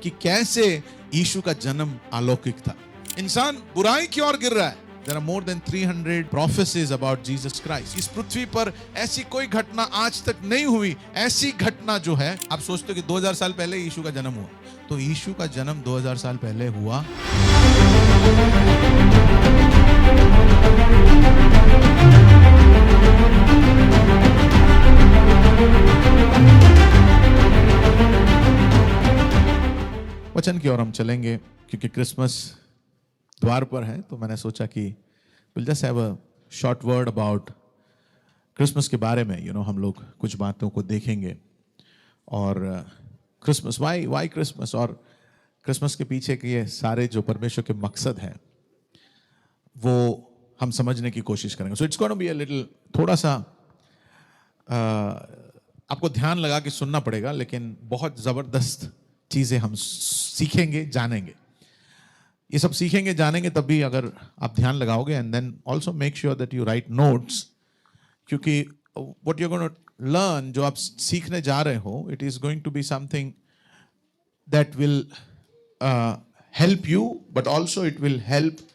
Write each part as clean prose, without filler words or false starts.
कि कैसे यीशु का जन्म अलौकिक था। इंसान बुराई की ओर गिर रहा है। There are more than 300 prophecies about Jesus Christ. इस पृथ्वी पर ऐसी कोई घटना आज तक नहीं हुई। ऐसी घटना जो है, आप सोचते हो कि 2000 साल पहले यीशु का जन्म हुआ, तो यीशु का जन्म 2000 साल पहले हुआ। वचन की ओर हम चलेंगे क्योंकि क्रिसमस द्वार पर है, तो मैंने सोचा कि will just have a short word about Christmas के बारे में। हम लोग कुछ बातों को देखेंगे और क्रिसमस, वाई क्रिसमस, और क्रिसमस के पीछे के ये सारे जो परमेश्वर के मकसद हैं वो हम समझने की कोशिश करेंगे। So it's gonna be a little, थोड़ा सा आपको ध्यान लगा के सुनना पड़ेगा, लेकिन बहुत ज़बरदस्त चीज़ें हम सीखेंगे, जानेंगे। ये सब सीखेंगे, जानेंगे तब भी अगर आप ध्यान लगाओगे। And then also make sure that you write notes, क्योंकि व्हाट यू गोना लर्न, जो आप सीखने जा रहे हो, it is going to be something that will help you, but also it will help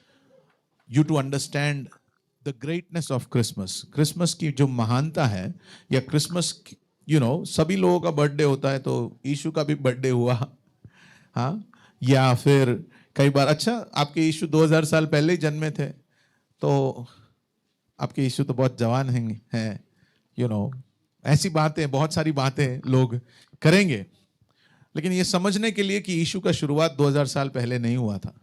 you to understand the greatness of Christmas. Christmas की जो महानता है, या क्रिसमस, सभी लोगों का बर्थडे होता है, तो यीशु का भी बर्थडे हुआ, हाँ, या फिर कई बार, अच्छा आपके यीशु 2000 साल पहले ही जन्मे थे, तो आपके यीशु तो बहुत जवान हैं, ऐसी बातें, बहुत सारी बातें लोग करेंगे। लेकिन ये समझने के लिए कि यीशु का शुरुआत 2000 साल पहले नहीं हुआ था।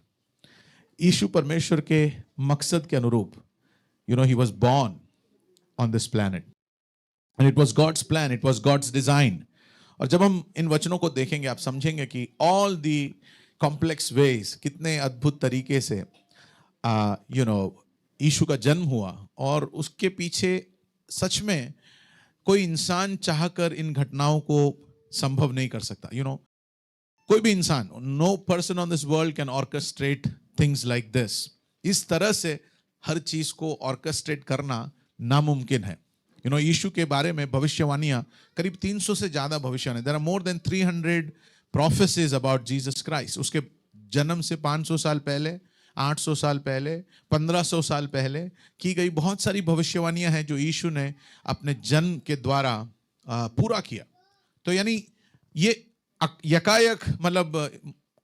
यीशु परमेश्वर के मकसद के अनुरूप, he was born on this planet and it was God's plan, it was God's design. और जब हम इन वचनों को देखेंगे, आप समझेंगे कि all the complex ways, कितने अद्भुत तरीके से यीशु का जन्म हुआ, और उसके पीछे सच में कोई इंसान चाहकर इन घटनाओं को संभव नहीं कर सकता। कोई भी इंसान, no person on this world can orchestrate things like this. इस तरह से हर चीज को ऑर्केस्ट्रेट करना नामुमकिन है। यीशु के बारे में भविष्यवाणियां, करीब 300 से ज्यादा भविष्यवाणी, there are more than 300 prophecies about Jesus Christ. उसके जन्म से 500 साल पहले, 800 साल पहले, 1500 साल पहले की गई बहुत सारी भविष्यवाणियां हैं जो यीशु ने अपने जन्म के द्वारा पूरा किया। तो यानी ये यकायक, मतलब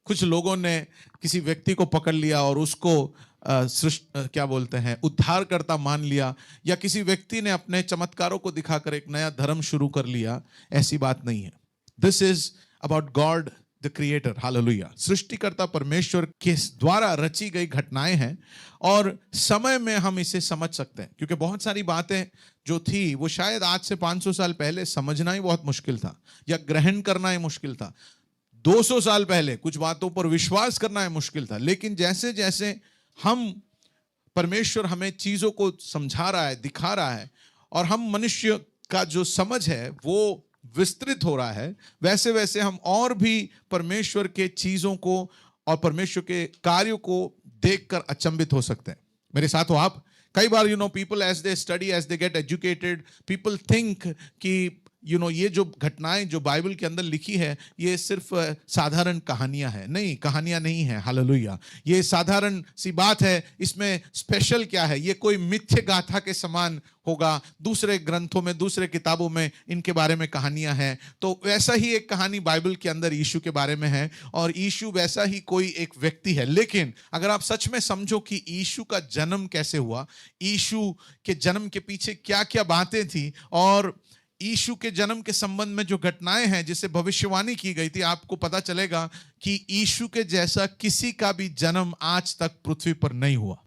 कुछ लोगों ने किसी व्यक्ति को पकड़ लिया और उसको क्या बोलते हैं, उद्धारकर्ता मान लिया, या किसी व्यक्ति ने अपने चमत्कारों को दिखाकर एक नया धर्म शुरू कर लिया, ऐसी बात नहीं है। This is about God the creator, hallelujah. सृष्टिकर्ता परमेश्वर के द्वारा रची गई घटनाएं हैं, और समय में हम इसे समझ सकते हैं, क्योंकि बहुत सारी बातें जो थी वो शायद आज से 500 साल पहले समझना ही बहुत मुश्किल था, या ग्रहण करना ही मुश्किल था। 200 साल पहले कुछ बातों पर विश्वास करना है मुश्किल था। लेकिन जैसे जैसे हम, परमेश्वर हमें चीजों को समझा रहा है, दिखा रहा है, और हम मनुष्य का जो समझ है वो विस्तृत हो रहा है, वैसे वैसे हम और भी परमेश्वर के चीजों को और परमेश्वर के कार्यों को देखकर अचंभित हो सकते हैं। मेरे साथ हो आप। कई बार people as they study, as they get educated, people think कि ये जो घटनाएं जो बाइबल के अंदर लिखी है, ये सिर्फ साधारण कहानियां हैं। नहीं, कहानियां नहीं है, हालेलुया। ये साधारण सी बात है, इसमें स्पेशल क्या है? ये कोई मिथ्य गाथा के समान होगा। दूसरे ग्रंथों में, दूसरे किताबों में इनके बारे में कहानियां हैं। तो वैसा ही एक कहानी बाइबल के अंदर यीशु के बारे में है, और यीशु वैसा ही कोई एक व्यक्ति है। लेकिन अगर आप सच में समझो कि यीशु का जन्म कैसे हुआ, यीशु के जन्म के पीछे क्या क्या बातें थी, और यीशु के जन्म के संबंध में जो घटनाएं हैं जिसे भविष्यवाणी की गई थी, आपको पता चलेगा कि यीशु के जैसा किसी का भी जन्म आज तक पृथ्वी पर नहीं हुआ।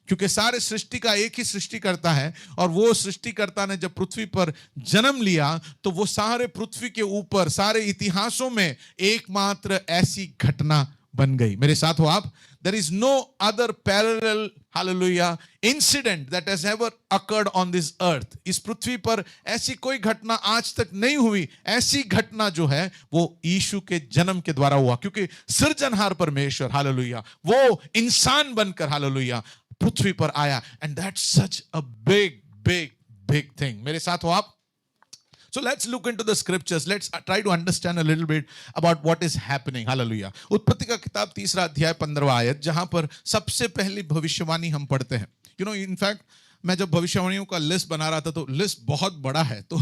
क्योंकि सारे सृष्टि का एक ही सृष्टिकर्ता है, और वो सृष्टिकर्ता ने जब पृथ्वी पर जन्म लिया, तो वो सारे पृथ्वी के ऊपर, सारे इतिहासों में एकमात्र ऐसी घटना बन गई। मेरे साथ हो आप। There is no other parallel, hallelujah, incident that has ever occurred on this earth. इस पृथ्वी पर ऐसी कोई घटना आज तक नहीं हुई। ऐसी घटना जो है वो यीशु के जन्म के द्वारा हुआ, क्योंकि सृजनहार परमेश्वर, हालेलुया, वो इंसान बनकर, हालेलुया, पृथ्वी पर आया। And that's such a big, big, big thing. मेरे साथ हो आप। So let's look into the scriptures. Let's try to understand a little bit about what is happening. Hallelujah. उत्पत्ति का किताब 3 अध्याय 15 आयत, जहां पर सबसे पहली भविष्यवाणी हम पढ़ते हैं. In fact, मैं जब भविष्यवाणियों का लिस्ट बना रहा था तो लिस्ट बहुत बड़ा है, तो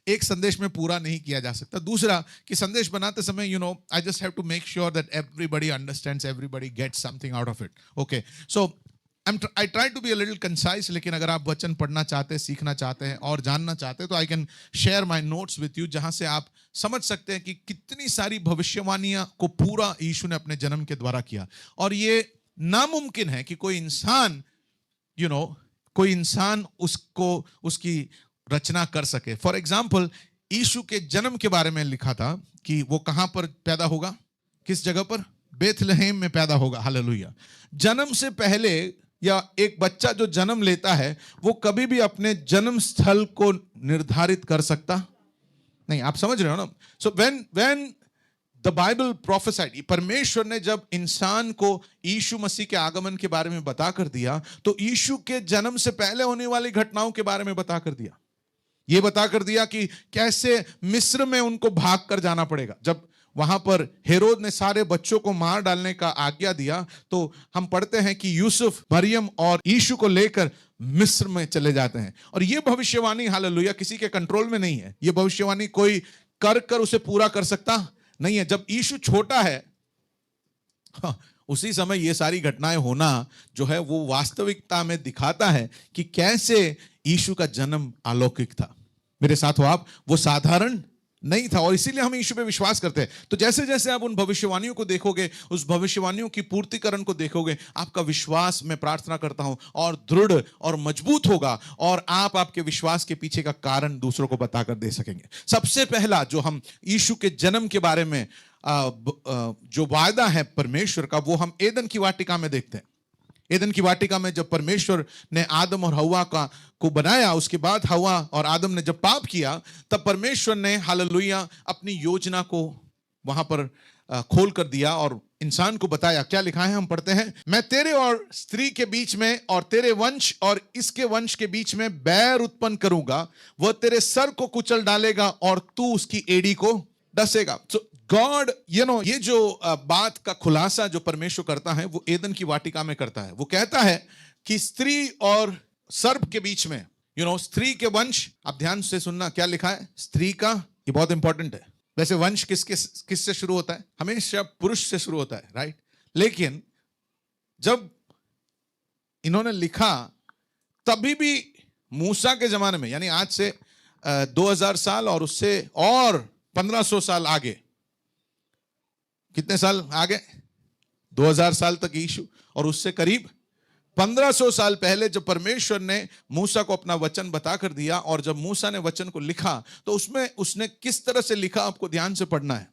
एक संदेश में पूरा नहीं किया जा सकता. दूसरा कि संदेश बनाते समय I just have to make sure that everybody understands, everybody gets something out of it. Okay, so I try to be a little concise. लेकिन अगर आप वचन पढ़ना चाहते हैं, सीखना चाहते हैं और जानना चाहते हैं तो I can share my notes with you, जहां से आप समझ सकते हैं कि कितनी सारी भविष्यवाणियां को पूरा यीशु ने अपने जन्म के द्वारा किया. और ये नामुमकिन है कि कोई इंसान उसको उसकी रचना कर सके. फॉर एग्जाम्पल, यीशु के जन्म के बारे में लिखा था कि वो कहां पर पैदा होगा, किस जगह पर, बेथलेहेम में पैदा होगा. हालेलुया. जन्म से पहले या एक बच्चा जो जन्म लेता है वो कभी भी अपने जन्म स्थल को निर्धारित कर सकता नहीं. आप समझ रहे हो ना. So when the Bible prophesied, परमेश्वर ने जब इंसान को यीशु मसीह के आगमन के बारे में बता कर दिया तो यीशु के जन्म से पहले होने वाली घटनाओं के बारे में बता कर दिया. ये बता कर दिया कि कैसे मिस्र में उनको भाग कर जाना पड़ेगा. जब वहां पर हेरोद ने सारे बच्चों को मार डालने का आज्ञा दिया तो हम पढ़ते हैं कि यूसुफ, मरियम और यीशु को लेकर मिस्र में चले जाते हैं. और ये भविष्यवाणी, हालेलुया, किसी के कंट्रोल में नहीं है. ये भविष्यवाणी कोई कर उसे पूरा कर सकता नहीं है. जब यीशु छोटा है, उसी समय ये सारी घटनाएं होना जो है वो वास्तविकता में दिखाता है कि कैसे यीशु का जन्म अलौकिक था. मेरे साथ हो आप, वो साधारण नहीं था. और इसीलिए हम यीशु पे विश्वास करते हैं. तो जैसे जैसे आप उन भविष्यवाणियों को देखोगे, उस भविष्यवाणियों की पूर्तिकरण को देखोगे, आपका विश्वास, मैं प्रार्थना करता हूं, और दृढ़ और मजबूत होगा और आप आपके विश्वास के पीछे का कारण दूसरों को बताकर दे सकेंगे. सबसे पहला जो हम यीशु के जन्म के बारे में जो वायदा है परमेश्वर का, वो हम एदन की वाटिका में देखते हैं. एदन की वाटिका में जब परमेश्वर ने आदम और हव्वा को बनाया, उसके बाद हव्वा और आदम ने जब पाप किया, तब परमेश्वर ने, हालेलुया, अपनी योजना को वहां पर खोल कर दिया और इंसान को बताया. क्या लिखा है, हम पढ़ते हैं, मैं तेरे और स्त्री के बीच में और तेरे वंश और इसके वंश के बीच में बैर उत्पन्न करूंगा, वह तेरे सर को कुचल डालेगा और तू उसकी एड़ी को डसेगा. So गॉड, ये जो बात का खुलासा जो परमेश्वर करता है वो एदन की वाटिका में करता है. वो कहता है कि स्त्री और सर्प के बीच में, स्त्री के वंश, आप ध्यान से सुनना क्या लिखा है, स्त्री का, ये बहुत इंपॉर्टेंट है. वैसे वंश किससे शुरू होता है, हमेशा पुरुष से शुरू होता है, राइट. लेकिन जब इन्होंने लिखा तभी भी मूसा के जमाने में, यानी आज से 2000 साल और उससे और 1500 साल आगे, कितने साल आगे, 2000 साल तक यीशु, और उससे करीब 1500 साल पहले जब परमेश्वर ने मूसा को अपना वचन बता कर दिया, और जब मूसा ने वचन को लिखा तो उसमें उसने किस तरह से लिखा, आपको ध्यान से पढ़ना है,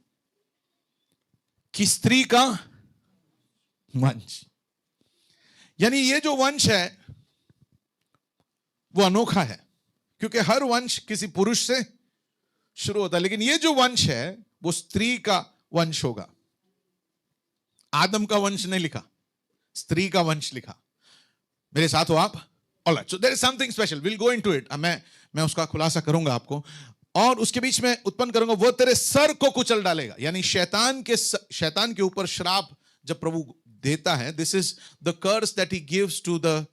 कि स्त्री का वंश. यानी ये जो वंश है वो अनोखा है, क्योंकि हर वंश किसी पुरुष से शुरू होता है, लेकिन ये जो वंश है वो स्त्री का वंश होगा. आदम का वंश नहीं लिखा, स्त्री का वंश लिखा. मेरे साथ हो आप. Alright, so there is something special, will go into इट. मैं उसका खुलासा करूंगा आपको, और उसके बीच में उत्पन्न करूंगा, वो तेरे सर को कुचल डालेगा. यानी शैतान के ऊपर श्राप जब प्रभु देता है, this is the curse that he gives to the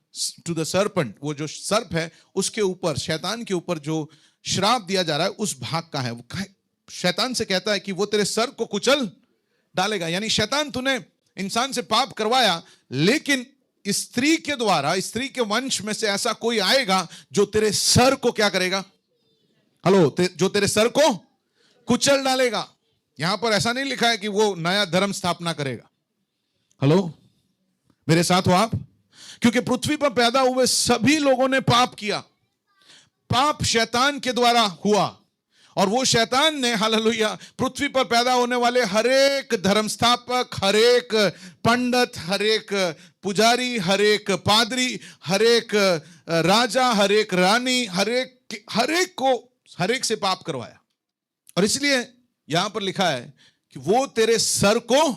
serpent. वो जो सर्प है उसके ऊपर, शैतान के ऊपर जो श्राप दिया जा रहा है उस भाग का है. शैतान से कहता है कि वो तेरे सर को कुचल डालेगा. यानी शैतान, तूने इंसान से पाप करवाया, लेकिन स्त्री के द्वारा, स्त्री के वंश में से ऐसा कोई आएगा जो तेरे सर को क्या करेगा, जो तेरे सर को कुचल डालेगा. यहां पर ऐसा नहीं लिखा है कि वो नया धर्म स्थापना करेगा. मेरे साथ हो आप. क्योंकि पृथ्वी पर पैदा हुए सभी लोगों ने पाप किया. पाप शैतान के द्वारा हुआ, और वो शैतान ने, हालेलुया, पृथ्वी पर पैदा होने वाले हरेक धर्मस्थापक, हरेक पंडित, हरेक पुजारी, हरेक पादरी, हरेक राजा, हरेक रानी, हरेक से पाप करवाया. और इसलिए यहां पर लिखा है कि वो तेरे सर को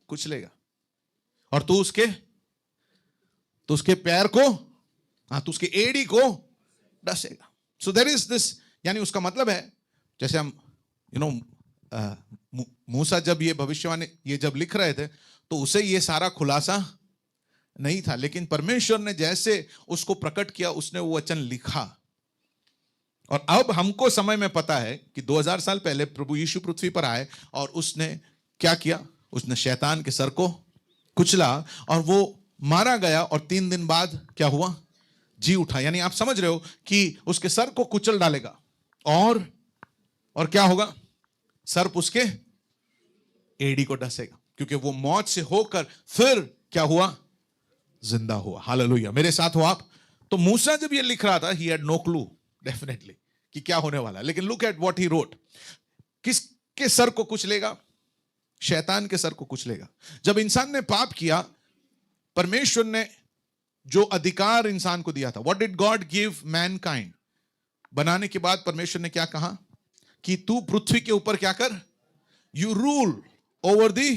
कुचलेगा और तू उसके पैर को, तू उसके एड़ी को डसेगा. सो देयर इज दिस यानी उसका मतलब है, जैसे हम मूसा जब ये भविष्यवाणी ये जब लिख रहे थे तो उसे ये सारा खुलासा नहीं था, लेकिन परमेश्वर ने जैसे उसको प्रकट किया उसने वो वचन लिखा। और अब हमको समय में पता है कि 2000 साल पहले प्रभु यीशु पृथ्वी पर आए और उसने क्या किया, उसने शैतान के सर को कुचला और वो मारा गया और 3 दिन बाद क्या हुआ, जी उठा। यानी आप समझ रहे हो कि उसके सर को कुचल डालेगा और क्या होगा, सर्प उसके एड़ी को डसेगा, क्योंकि वो मौत से होकर फिर क्या हुआ, जिंदा हुआ। हालेलुया, मेरे साथ हो आप। तो मूसा जब ये लिख रहा था, he had no clue definitely कि क्या होने वाला है, लेकिन look at what he wrote. किसके सर को कुचलेगा, शैतान के सर को कुचलेगा। जब इंसान ने पाप किया, परमेश्वर ने जो अधिकार इंसान को दिया था, what did God give Mankind, बनाने के बाद परमेश्वर ने क्या कहा कि तू पृथ्वी के ऊपर क्या कर, यू रूल ओवर दी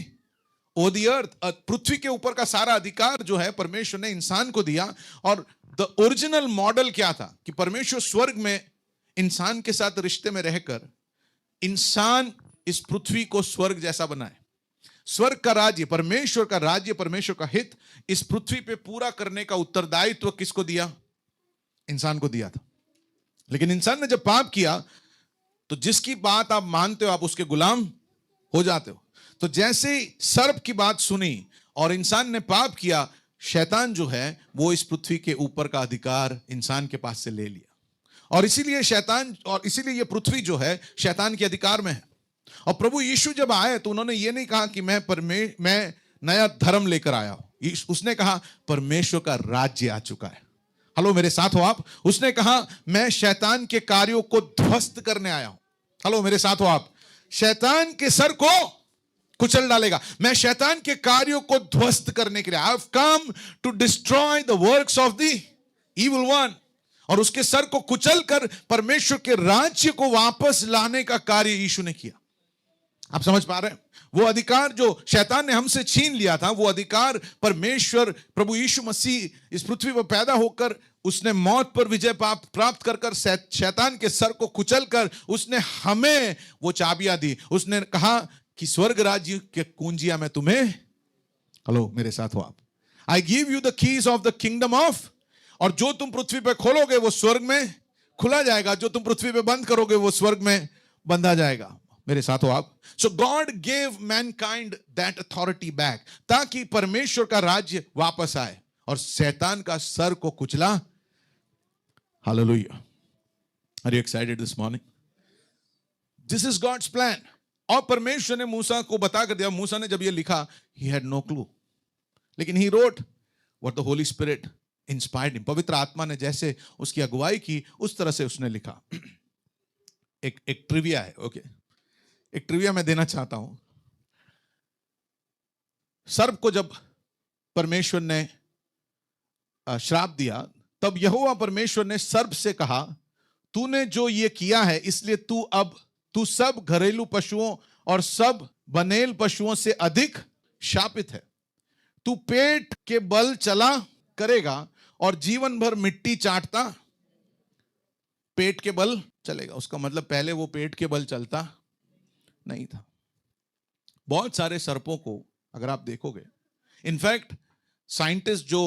अर्थ। पृथ्वी के ऊपर का सारा अधिकार जो है परमेश्वर ने इंसान को दिया। और द ओरिजिनल मॉडल क्या था कि परमेश्वर स्वर्ग में इंसान के साथ रिश्ते में रहकर इंसान इस पृथ्वी को स्वर्ग जैसा बनाए। स्वर्ग का राज्य, परमेश्वर का राज्य, परमेश्वर का हित इस पृथ्वी पे पूरा करने का उत्तरदायित्व किसको दिया, इंसान को दिया था। लेकिन इंसान ने जब पाप किया तो जिसकी बात आप मानते हो आप उसके गुलाम हो जाते हो। तो जैसे ही सर्प की बात सुनी और इंसान ने पाप किया, शैतान जो है वो इस पृथ्वी के ऊपर का अधिकार इंसान के पास से ले लिया। और इसीलिए शैतान, और इसीलिए ये पृथ्वी जो है शैतान के अधिकार में है। और प्रभु यीशु जब आए तो उन्होंने ये नहीं कहा कि मैं नया धर्म लेकर आया हूं। उसने कहा परमेश्वर का राज्य आ चुका है। हेलो, मेरे साथ हो आप। उसने कहा मैं शैतान के कार्यों को ध्वस्त करने आया हूं। हेलो, मेरे साथ हो आप। शैतान के सर को कुचल डालेगा। मैं शैतान के कार्यों को ध्वस्त करने के लिए, I have come to destroy the works of the evil one. और उसके सर को कुचल कर परमेश्वर के राज्य को वापस लाने का कार्य यीशु ने किया। आप समझ पा रहे हैं? वो अधिकार जो शैतान ने हमसे छीन लिया था, वो अधिकार परमेश्वर प्रभु यीशु मसीह इस पृथ्वी पर पैदा होकर उसने मौत पर विजय प्राप्त कर शैतान के सर को कुचल कर उसने हमें वो चाबियां दी। उसने कहा कि स्वर्ग राज्य के कुंजियां मैं तुम्हें, हेलो मेरे साथ हो आप, I give you the keys of the kingdom of, और जो तुम पृथ्वी पे खोलोगे वो स्वर्ग में खुला जाएगा, जो तुम पृथ्वी पे बंद करोगे वो स्वर्ग में बंधा जाएगा। मेरे साथ हो आप। So God gave mankind that authority back, ताकि परमेश्वर का राज्य वापस आए और शैतान का सर को कुचला। Hallelujah, are you excited this morning? This is God's plan. और परमेश्वर ने मूसा को बता कर दिया। मूसा ने जब ये लिखा, ही हैड नो क्लू, लेकिन he wrote what the Holi spirit inspired him. पवित्र आत्मा ने जैसे उसकी अगुवाई की उस तरह से उसने लिखा। एक ट्रिविया है, ओके, एक ट्रिविया मैं देना चाहता हूं। सर्प को जब परमेश्वर ने श्राप दिया, तब यहोवा परमेश्वर ने सर्प से कहा, तूने जो ये किया है इसलिए तू सब घरेलू पशुओं और सब बनेल पशुओं से अधिक शापित है। तू पेट के बल चला करेगा और जीवन भर मिट्टी चाटता, पेट के बल चलेगा। उसका मतलब पहले वो पेट के बल चलता नहीं था। बहुत सारे सर्पों को अगर आप देखोगे, इनफैक्ट साइंटिस्ट जो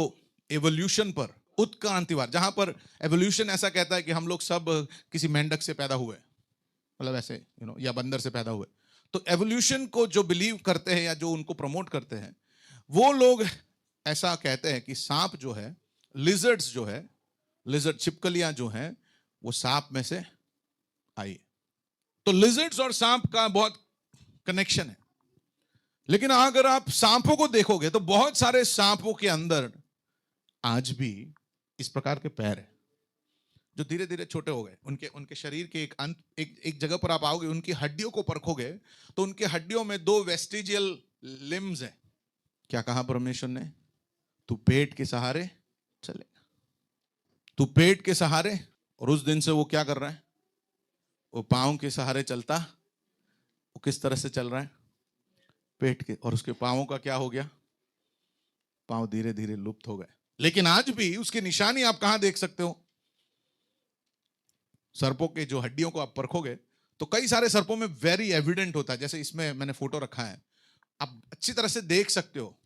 एवोल्यूशन पर, उत्क्रांतिवाद, जहां पर एवोल्यूशन ऐसा कहता है कि हम लोग सब किसी मेंढक से पैदा हुए, मतलब ऐसे या बंदर से पैदा हुए, तो एवोल्यूशन को जो बिलीव करते हैं या जो उनको प्रमोट करते हैं, वो लोग ऐसा कहते हैं कि सांप जो है, लिजर्ड्स जो है, लिजर्ड छिपकलियां जो हैं, वो सांप में से आई। तो लिजर्ड्स और सांप का बहुत कनेक्शन है। लेकिन अगर आप सांपों को देखोगे तो बहुत सारे सांपों के अंदर आज भी इस प्रकार के पैर हैं जो धीरे धीरे छोटे हो गए। उनके शरीर के एक जगह पर आप आओगे, उनकी हड्डियों को परखोगे तो उनके हड्डियों में 2 वेस्टिजियल लिम्स हैं। क्या कहा परमेश्वर ने? तू पेट के सहारे चलेगा, तू पेट के सहारे। और उस दिन से वो क्या कर रहा है? वो पांव के सहारे चलता। वो किस तरह से चल रहा है? पेट के। और उसके पांवों का क्या हो गया? पांव धीरे धीरे लुप्त हो गए। लेकिन आज भी उसकी निशानी आप कहां देख सकते हो? सर्पों के जो हड्डियों को आप परखोगे तो कई सारे सर्पों में वेरी एविडेंट होता है, जैसे इसमें मैंने फोटो रखा है, आप अच्छी तरह से देख सकते हो,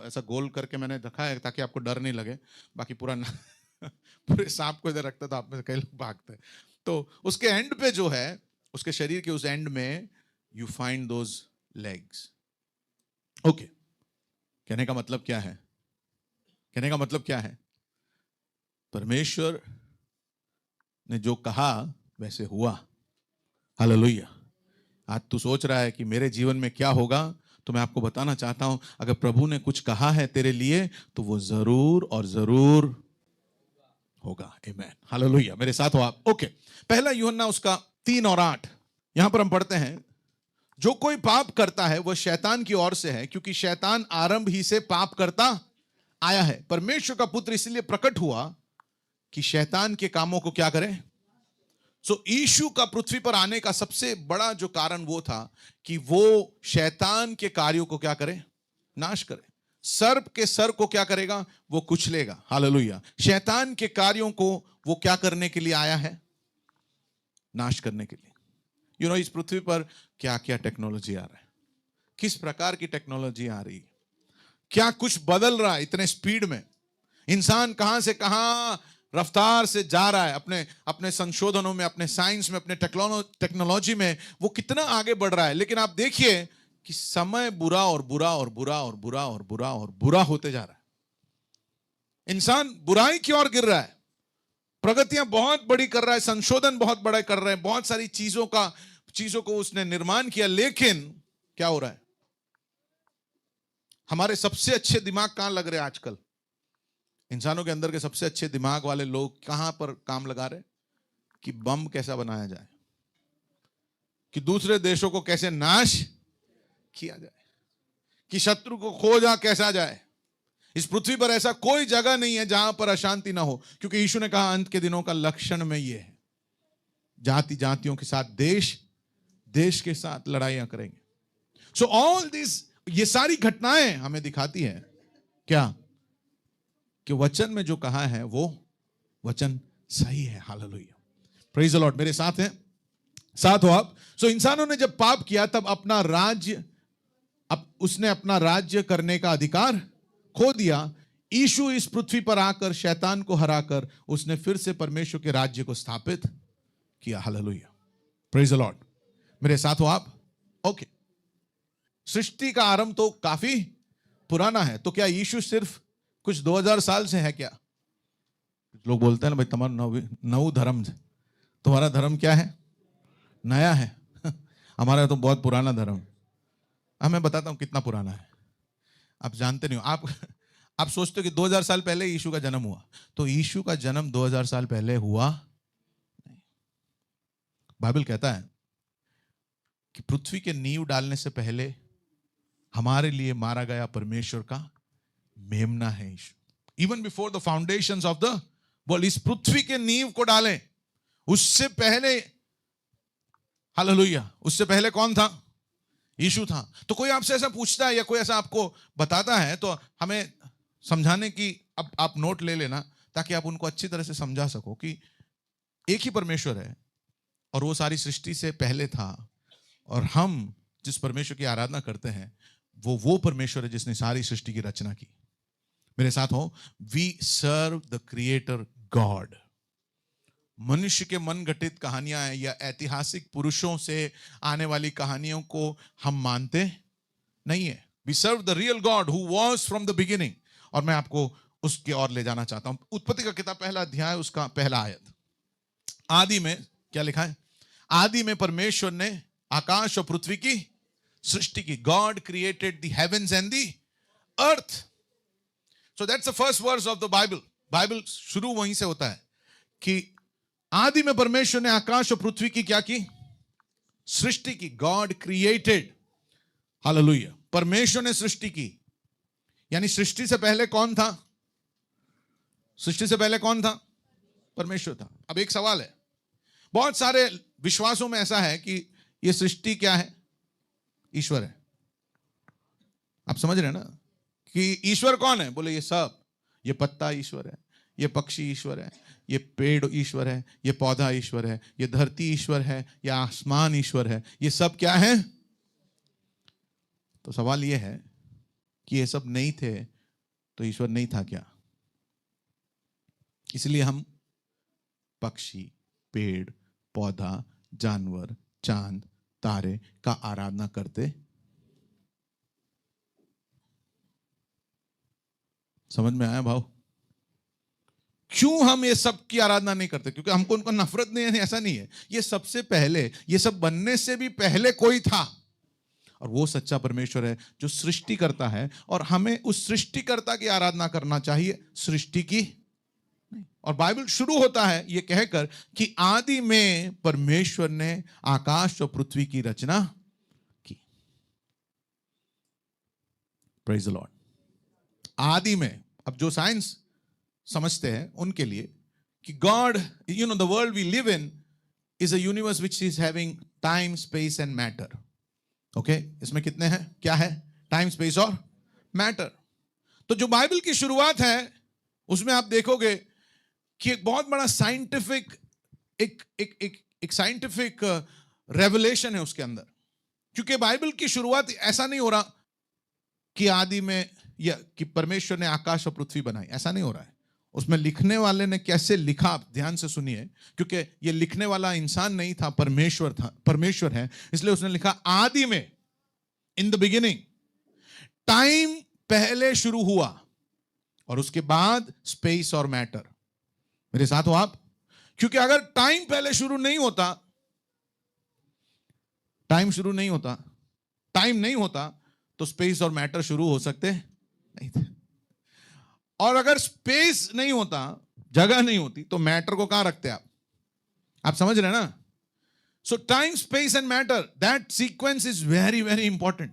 ऐसा गोल करके मैंने रखा है ताकि आपको डर नहीं लगे। बाकी पूरा पूरे सांप को इधर रखता तो आप में से कई लोग भागते। तो उसके एंड पे जो है, उसके शरीर के उस एंड में you find those legs. Okay, कहने का मतलब क्या है? कहने का मतलब क्या है? परमेश्वर ने जो कहा वैसे हुआ। हालेलुया। आज तू सोच रहा है कि मेरे जीवन में क्या होगा, तो मैं आपको बताना चाहता हूं, अगर प्रभु ने कुछ कहा है तेरे लिए तो वो जरूर और जरूर होगा। आमीन, हालेलुया। मेरे साथ हो आप? ओके, पहला यूहन्ना उसका 3 और 8 यहां पर हम पढ़ते हैं, जो कोई पाप करता है वह शैतान की ओर से है, क्योंकि शैतान आरंभ ही से पाप करता आया है। परमेश्वर का पुत्र इसलिए प्रकट हुआ कि शैतान के कामों को क्या करे। सो यीशु का पृथ्वी पर आने का सबसे बड़ा जो कारण वो था कि वो शैतान के कार्यों को क्या करे, नाश करे। सर्प के सर को क्या करेगा, वो कुचलेगा। हालेलुया। शैतान के कार्यों को वो क्या करने के लिए आया है, नाश करने के लिए। इस पृथ्वी पर क्या क्या टेक्नोलॉजी आ रहा है, किस प्रकार की टेक्नोलॉजी आ रही है, क्या कुछ बदल रहा है इतने स्पीड में। इंसान कहां से कहां रफ्तार से जा रहा है, अपने अपने संशोधनों में, अपने साइंस में, अपने टेक्नोलॉजी में वो कितना आगे बढ़ रहा है। लेकिन आप देखिए कि समय बुरा और बुरा और बुरा और बुरा और बुरा और बुरा होते जा रहा है। इंसान बुराई की ओर गिर रहा है, प्रगतियां बहुत बड़ी कर रहा है, संशोधन बहुत बड़ा कर रहे हैं, बहुत सारी चीजों को उसने निर्माण किया। लेकिन क्या हो रहा है, हमारे सबसे अच्छे दिमाग कहां लग रहे हैं आजकल? इंसानों के अंदर के सबसे अच्छे दिमाग वाले लोग कहां पर काम लगा रहे? कि बम कैसा बनाया जाए, कि दूसरे देशों को कैसे नाश किया जाए, कि शत्रु को खोजा कैसा जाए। इस पृथ्वी पर ऐसा कोई जगह नहीं है जहां पर अशांति ना हो, क्योंकि यीशु ने कहा अंत के दिनों का लक्षण में यह है, जाति जातियों के साथ, देश देश के साथ लड़ाइयां करेंगे। सो ऑल दिस, ये सारी घटनाएं हमें दिखाती है क्या, कि वचन में जो कहा है वो वचन सही है। हालेलुया, प्रेज द लॉर्ड। मेरे साथ हैं, साथ हो आप? सो इंसानों ने जब पाप किया तब अपना राज्य, अब उसने अपना राज्य करने का अधिकार खो दिया। यीशु इस पृथ्वी पर आकर शैतान को हराकर उसने फिर से परमेश्वर के राज्य को स्थापित किया। Hallelujah, praise the Lord. मेरे साथ हो आप? ओके, सृष्टि का आरंभ तो काफी पुराना है, तो क्या यीशु सिर्फ कुछ 2000 साल से है क्या? लोग बोलते हैं ना भाई तुम्हारा नव धर्म, तुम्हारा धर्म क्या है, नया है। हमारा तो बहुत पुराना धर्म। मैं बताता हूं कितना पुराना है, आप जानते नहीं हो। आप सोचते हो कि 2000 साल पहले यीशु का जन्म हुआ, तो यीशु का जन्म 2000 साल पहले हुआ नहीं। बाइबल कहता है कि पृथ्वी के नींव डालने से पहले हमारे लिए मारा गया परमेश्वर का मेमना है यीशु। Even before the foundations of the world, इस पृथ्वी के नींव को डालें उससे पहले, हालेलुया, उससे पहले कौन था? यीशु था। तो कोई आपसे ऐसा पूछता है या कोई ऐसा आपको बताता है तो हमें समझाने की, अब आप नोट ले लेना ताकि आप उनको अच्छी तरह से समझा सको कि एक ही परमेश्वर है और वो सारी सृष्टि से पहले था, और हम जिस परमेश्वर की आराधना करते हैं वो परमेश्वर है जिसने सारी सृष्टि की रचना की। मेरे साथ हो, we serve the creator God. मनुष्य के मन घटित कहानियां हैं या ऐतिहासिक पुरुषों से आने वाली कहानियों को हम मानते नहीं है। We serve the real God who was from the beginning. और मैं आपको उसकी ओर ले जाना चाहता हूं। उत्पत्ति का किताब पहला अध्याय उसका पहला आयत। आदि में क्या लिखा है? आदि में परमेश्वर ने आकाश और पृथ्वी की सृष्टि की। God created the heavens and the earth. So that's the first verse of the Bible. Bible शुरू वहीं से होता है कि आदि में परमेश्वर ने आकाश और पृथ्वी की क्या की? सृष्टि की। गॉड क्रिएटेड, हालेलुया, परमेश्वर ने सृष्टि की। यानी सृष्टि से पहले कौन था? सृष्टि से पहले कौन था? परमेश्वर था। अब एक सवाल है, बहुत सारे विश्वासों में ऐसा है कि यह सृष्टि क्या है? ईश्वर है। आप समझ रहे हैं ना कि ईश्वर कौन है? बोले ये सब, ये पत्ता ईश्वर है, ये पक्षी ईश्वर है, ये पेड़ ईश्वर है, ये पौधा ईश्वर है, ये धरती ईश्वर है, ये आसमान ईश्वर है, ये सब क्या है? तो सवाल ये है कि ये सब नहीं थे तो ईश्वर नहीं था क्या? इसलिए हम पक्षी, पेड़, पौधा, जानवर, चांद, तारे का आराधना करते। समझ में आया भाव? क्यों हम ये सब की आराधना नहीं करते? क्योंकि हमको उनको नफरत नहीं है, ऐसा नहीं है। ये सबसे पहले, ये सब बनने से भी पहले कोई था, और वो सच्चा परमेश्वर है जो सृष्टि करता है, और हमें उस सृष्टिकर्ता की आराधना करना चाहिए, सृष्टि की नहीं। और बाइबल शुरू होता है ये कहकर कि आदि में परमेश्वर ने आकाश और पृथ्वी की रचना की। Praise the Lord. आदि में, अब जो साइंस समझते हैं उनके लिए कि God, you know, the world we live in is a universe which is having time, space and matter. Okay, इसमें कितने हैं? क्या है? टाइम, स्पेस और मैटर। तो जो बाइबल की शुरुआत है उसमें आप देखोगे कि एक बहुत बड़ा साइंटिफिक एक साइंटिफिक रेवलेशन है उसके अंदर। क्योंकि बाइबल की शुरुआत ऐसा नहीं हो रहा कि आदि में या कि परमेश्वर ने आकाश और पृथ्वी बनाई, ऐसा नहीं हो रहा है। उसमें लिखने वाले ने कैसे लिखा, आप ध्यान से सुनिए, क्योंकि ये लिखने वाला इंसान नहीं था, परमेश्वर था, परमेश्वर है, इसलिए उसने लिखा आदि में, इन द बिगिनिंग। टाइम पहले शुरू हुआ और उसके बाद स्पेस और मैटर। मेरे साथ हो आप? क्योंकि अगर टाइम पहले शुरू नहीं होता, टाइम नहीं होता तो स्पेस और मैटर शुरू हो सकते नहीं थे। और अगर स्पेस नहीं होता, जगह नहीं होती, तो मैटर को कहां रखते आप समझ रहे हैं ना? सो time, space and matter, that sequence is very very important.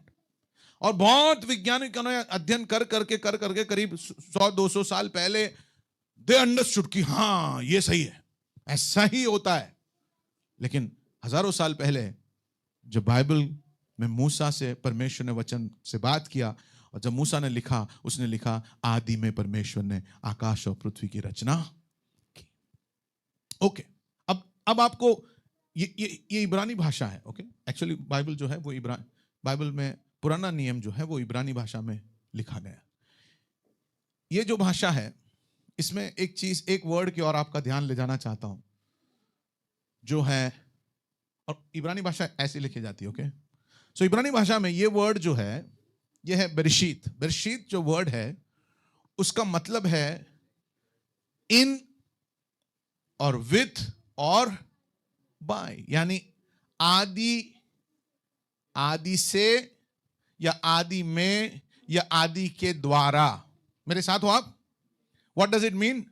और बहुत वैज्ञानिकों ने अध्ययन कर करके करीब 100-200 साल पहले दे अंडरस्टूड कि हां ये सही है, ऐसा ही होता है। लेकिन हजारों साल पहले जब बाइबल में मूसा से परमेश्वर ने वचन से बात किया, और जब मूसा ने लिखा, उसने लिखा आदि में परमेश्वर ने आकाश और पृथ्वी की रचना की। ओके, अब आपको ये इब्रानी भाषा है। ओके, एक्चुअली बाइबल जो है वो बाइबल में पुराना नियम जो है वो इब्रानी भाषा में लिखा गया। ये जो भाषा है, इसमें एक चीज, एक वर्ड की और आपका ध्यान ले जाना चाहता हूं, जो है, और इब्रानी भाषा ऐसे लिखी जाती है। ओके, सो इब्रानी भाषा में ये वर्ड जो है, ये है बेरशीत। बेरशीत जो वर्ड है उसका मतलब है इन और विथ और बाय, यानी आदि से या आदि में या आदि के द्वारा। मेरे साथ हो आप? What does it mean?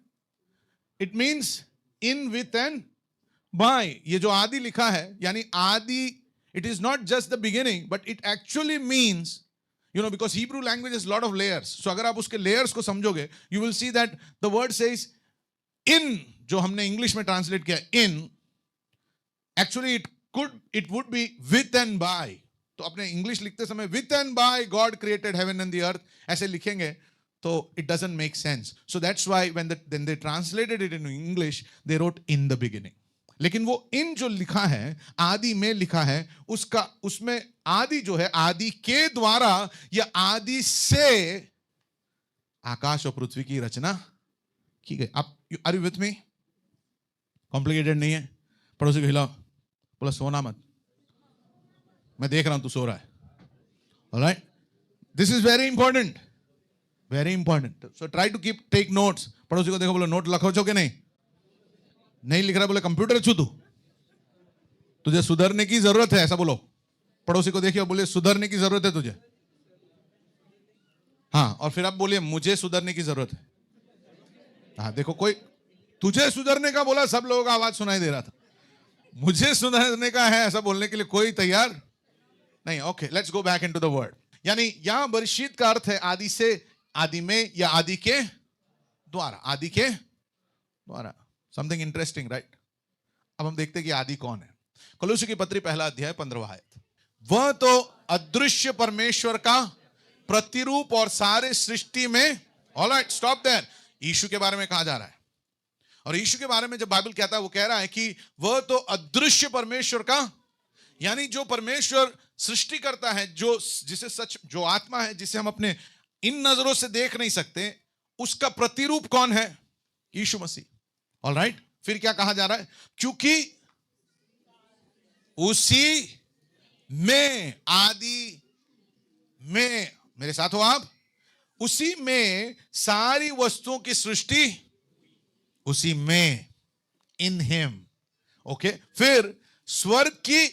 It means in, with and by. ये जो आदि लिखा है, यानी आदि, it is not just the beginning, but it actually means, you know, because Hebrew language has a lot of layers. So अगर आप उसके layers को समझोगे, you will see that the word says in, जो हमने इंग्लिश में translate किया in, actually it would be with and by. तो अपने इंग्लिश लिखते समय with and by God created heaven and the earth ऐसे लिखेंगे तो it doesn't make sense. So that's why when they translated it in English, they wrote in the beginning. लेकिन वो इन जो लिखा है, आदि में लिखा है, उसमें आदि जो है, आदि के द्वारा या आदि से आकाश और पृथ्वी की रचना की गई। आप are you with me? Complicated नहीं है। पड़ोसी को हिलाओ, बोला सोना मत, मैं देख रहा हूं तू सो रहा है। Alright, this is very important, very important. So try to take notes. पड़ोसी को देखो, बोलो नोट लिखो छो कि नहीं लिख रहा? बोले कंप्यूटर छू, तुझे सुधरने की जरूरत है, ऐसा बोलो। पड़ोसी को देखिए, बोले सुधरने की जरूरत है तुझे। हाँ, और फिर आप बोलिए मुझे सुधरने की जरूरत है। हाँ, देखो, कोई तुझे सुधरने का बोला, सब लोगों का आवाज सुनाई दे रहा था। मुझे सुधरने का है ऐसा बोलने के लिए कोई तैयार नहीं। Okay, let's go back into the word. यानी यहां बरशीत का अर्थ है आदि से, आदि में या आदि के द्वारा, आदि के द्वारा। Something interesting, right? अब हम देखते हैं कि आदि कौन है। कोलोसी की पत्री 1 अध्याय 15 आयत। वह तो अदृश्य परमेश्वर का प्रतिरूप और सारे सृष्टि में, ऑलराइट, स्टॉप देयर, यीशु के बारे में कहा जा रहा है। और यीशु के बारे में जब बाइबल कहता है, वो कह रहा है कि वह तो अदृश्य परमेश्वर का, यानी जो परमेश्वर सृष्टि करता है, जो जिसे सच, जो आत्मा है, जिसे हम अपने इन नजरों से देख नहीं सकते, उसका प्रतिरूप कौन है? यीशु मसीह। ऑलराइट, फिर क्या कहा जा रहा है? क्योंकि उसी में, आदि में, मेरे साथ हो आप, उसी में सारी वस्तुओं की सृष्टि, उसी में, इन हिम। ओके, फिर स्वर्ग की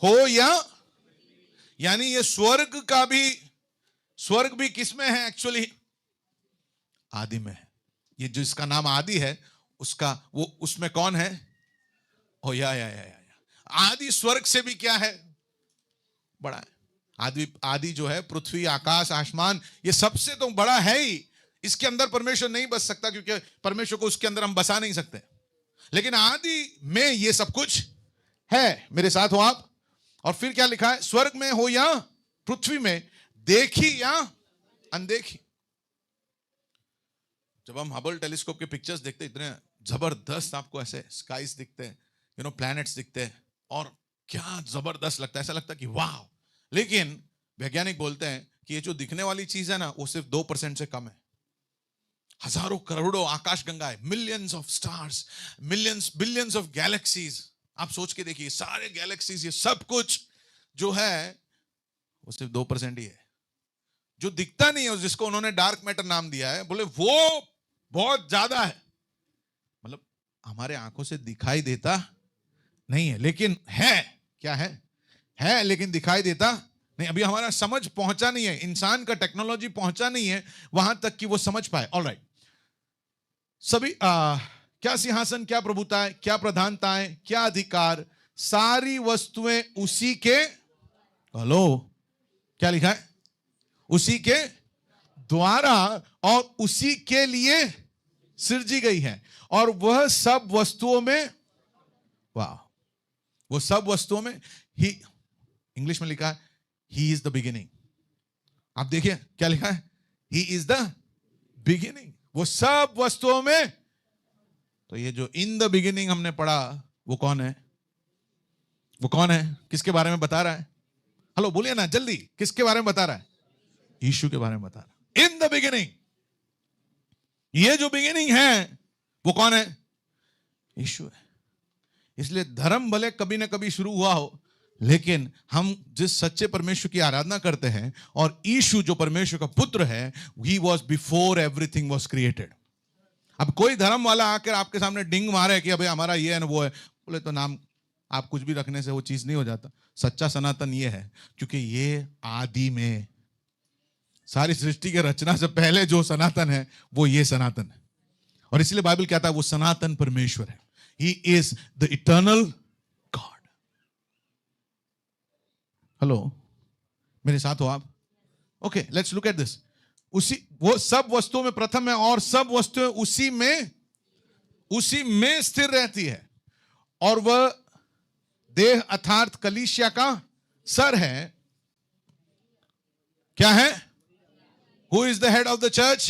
हो या, यानी ये स्वर्ग का भी, स्वर्ग भी किसमें है एक्चुअली? आदि में है। ये जो इसका नाम आदि है, उसका वो उसमें कौन है? ओ या। आदि स्वर्ग से भी क्या है? बड़ा है। आदि जो है, पृथ्वी, आकाश, आसमान, ये सबसे तो बड़ा है ही। इसके अंदर परमेश्वर नहीं बस सकता, क्योंकि परमेश्वर को उसके अंदर हम बसा नहीं सकते। लेकिन आदि में ये सब कुछ है। मेरे साथ हो आप? और फिर क्या लिखा है? स्वर्ग में हो या पृथ्वी में, देखी या अनदेखी। जब हम हबल टेलीस्कोप के पिक्चर्स देखते हैं, इतने जबरदस्त आपको ऐसे स्काईज दिखते हैं, प्लैनेट्स दिखते हैं, और क्या जबरदस्त लगता है, ऐसा लगता है कि वाह। लेकिन वैज्ञानिक बोलते हैं कि ये जो दिखने वाली चीज है ना, वो सिर्फ 2% से कम है। हजारों करोड़ों आकाशगंगाएं, millions of stars, millions billions of galaxies, आप सोच के देखिए, सारे गैलेक्सीज, ये सब कुछ जो है वो सिर्फ 2% ही है। जो दिखता नहीं है, जिसको उन्होंने डार्क मैटर नाम दिया है, बोले वो बहुत ज्यादा है। मतलब हमारे आंखों से दिखाई देता नहीं है, लेकिन है। क्या है लेकिन दिखाई देता नहीं। अभी हमारा समझ पहुंचा नहीं है, इंसान का टेक्नोलॉजी पहुंचा नहीं है वहां तक कि वो समझ पाए। ऑलराइट, सभी क्या सिंहासन, क्या प्रभुताएं, क्या प्रधानताएं, क्या अधिकार, सारी वस्तुएं उसी के, हेलो, क्या लिखा है? उसी के द्वारा और उसी के लिए सृजी गई है, और वह सब वस्तुओं में, वाह, वो सब वस्तुओं में, ही, इंग्लिश में लिखा है ही इज द बिगिनिंग। आप देखिए क्या लिखा है? ही इज द बिगिनिंग, वो सब वस्तुओं में। तो ये जो इन द बिगिनिंग हमने पढ़ा, वो कौन है? वो कौन है? किसके बारे में बता रहा है? हेलो, बोलिए ना जल्दी, किसके बारे में बता रहा है? यीशु के बारे में बता रहा है। इन द बिगिनिंग, ये जो बिगिनिंग है वो कौन है? यीशु है। इसलिए धर्म भले कभी ना कभी शुरू हुआ हो, लेकिन हम जिस सच्चे परमेश्वर की आराधना करते हैं, और यीशु जो परमेश्वर का पुत्र है, he was before everything was created. अब कोई धर्म वाला आकर आपके सामने डिंग मारे कि अबे हमारा ये है ना वो है, बोले तो नाम आप कुछ भी रखने से वो चीज नहीं हो जाता। सच्चा सनातन ये है, क्योंकि ये आदि में, सारी सृष्टि के रचना से पहले जो सनातन है वो ये सनातन है। और इसलिए बाइबल कहता है वो सनातन परमेश्वर है। He is the eternal God. Hello, मेरे साथ हो आप? Okay, let's look at this. उसी, वो सब वस्तुओं में प्रथम है, और सब वस्तुएं उसी में स्थिर रहती है, और वह देह अर्थात कलीसिया का सर है। क्या है? Who is the head of the church?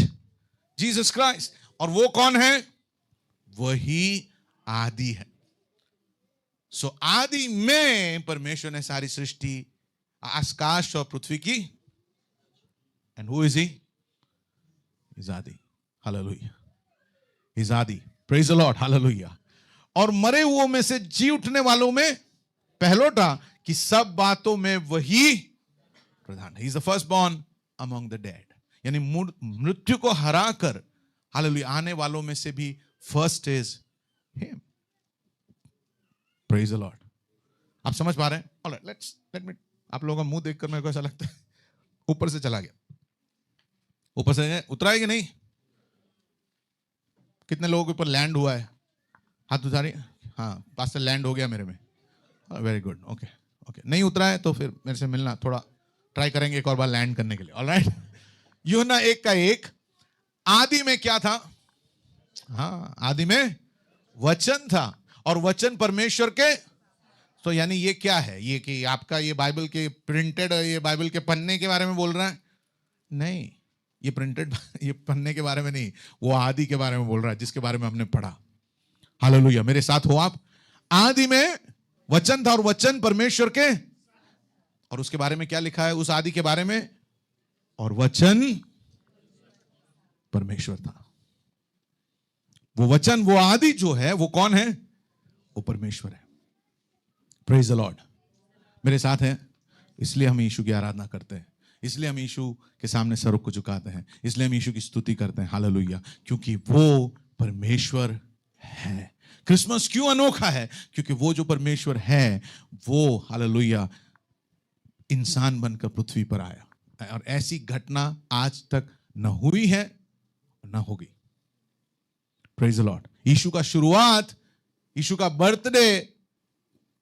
Jesus Christ. और वो कौन है? वही आदि है। सो आदि में परमेश्वर ने सारी सृष्टि, आकाश और पृथ्वी की। And who is he? Is आदि। हालेलुया, इज आदि। Praise the Lord, hallelujah. और मरे हुओं में से जी उठने वालों में पहलोटा, कि सब बातों में वही प्रधान है। He is the first born among the dead, यानी मृत्यु को हराकर, हालेलुया, आने वालों में से भी first is him. Praise the Lord. आप समझ पा रहे हैं? ऑलराइट, लेट मी, आप लोगों का मुंह देखकर मेरे को ऐसा लगता है ऊपर से चला गया। ऊपर से उतरा है कि नहीं? कितने लोगों के ऊपर लैंड हुआ है? हाथ उतारिए। हाँ, पास से लैंड हो गया मेरे में। Very good. ओके ओके, नहीं उतरा है तो फिर मेरे से मिलना, थोड़ा ट्राई करेंगे एक और बार लैंड करने के लिए। ऑलराइट, यूहन्ना 1:1, आदि में क्या था? हाँ, आदि में वचन था, और वचन परमेश्वर के। तो यानी ये क्या है? ये कि आपका ये बाइबल के प्रिंटेड, ये बाइबल के पन्ने के बारे में बोल रहा है? नहीं, ये प्रिंटेड, ये पन्ने के बारे में नहीं, वो आदि के बारे में बोल रहा है, जिसके बारे में हमने पढ़ा। हालेलुया, मेरे साथ हो आप। आदि में वचन था और वचन परमेश्वर के, और उसके बारे में क्या लिखा है उस आदि के बारे में? और वचन परमेश्वर था। वो वचन, वो आदि जो है वो कौन है? वो परमेश्वर है। प्रेज द लॉर्ड, मेरे साथ हैं। इसलिए हम यीशु की आराधना करते हैं, इसलिए हम यीशु के सामने सर को झुकाते हैं, इसलिए हम यीशु की स्तुति करते हैं। हालेलुया, क्योंकि वो परमेश्वर है। क्रिसमस क्यों अनोखा है? क्योंकि वो जो परमेश्वर है वो, हालेलुया, इंसान बनकर पृथ्वी पर आया, और ऐसी घटना आज तक न हुई है न होगी। Praise the Lord. यीशु का शुरुआत, यीशु का बर्थडे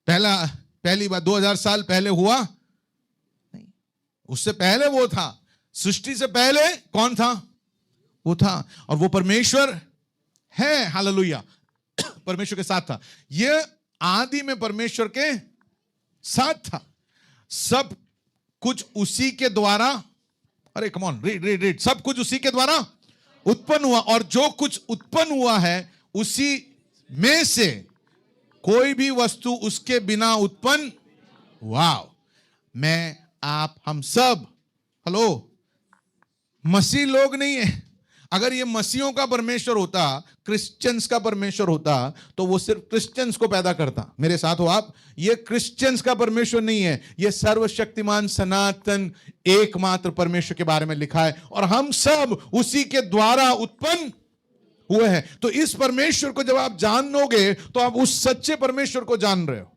पहली बार 2000 साल पहले हुआ नहीं, उससे पहले वो था। सृष्टि से पहले कौन था? वो था, और वो परमेश्वर है। हालेलुया, परमेश्वर के साथ था। ये आदि में परमेश्वर के साथ था। सब कुछ उसी के द्वारा, अरे कम ऑन, रीड, सब कुछ उसी के द्वारा उत्पन्न हुआ, और जो कुछ उत्पन्न हुआ है उसी में से कोई भी वस्तु उसके बिना उत्पन्न। वाव, मैं, आप, हम सब, हेलो, मसीह लोग नहीं है। अगर ये मसीहों का परमेश्वर होता, क्रिश्चियंस का परमेश्वर होता, तो वो सिर्फ क्रिश्चियंस को पैदा करता। मेरे साथ हो आप। ये क्रिश्चियंस का परमेश्वर नहीं है, ये सर्वशक्तिमान सनातन एकमात्र परमेश्वर के बारे में लिखा है, और हम सब उसी के द्वारा उत्पन्न हुए हैं। तो इस परमेश्वर को जब आप जान लोगे तो आप उस सच्चे परमेश्वर को जान रहे हो,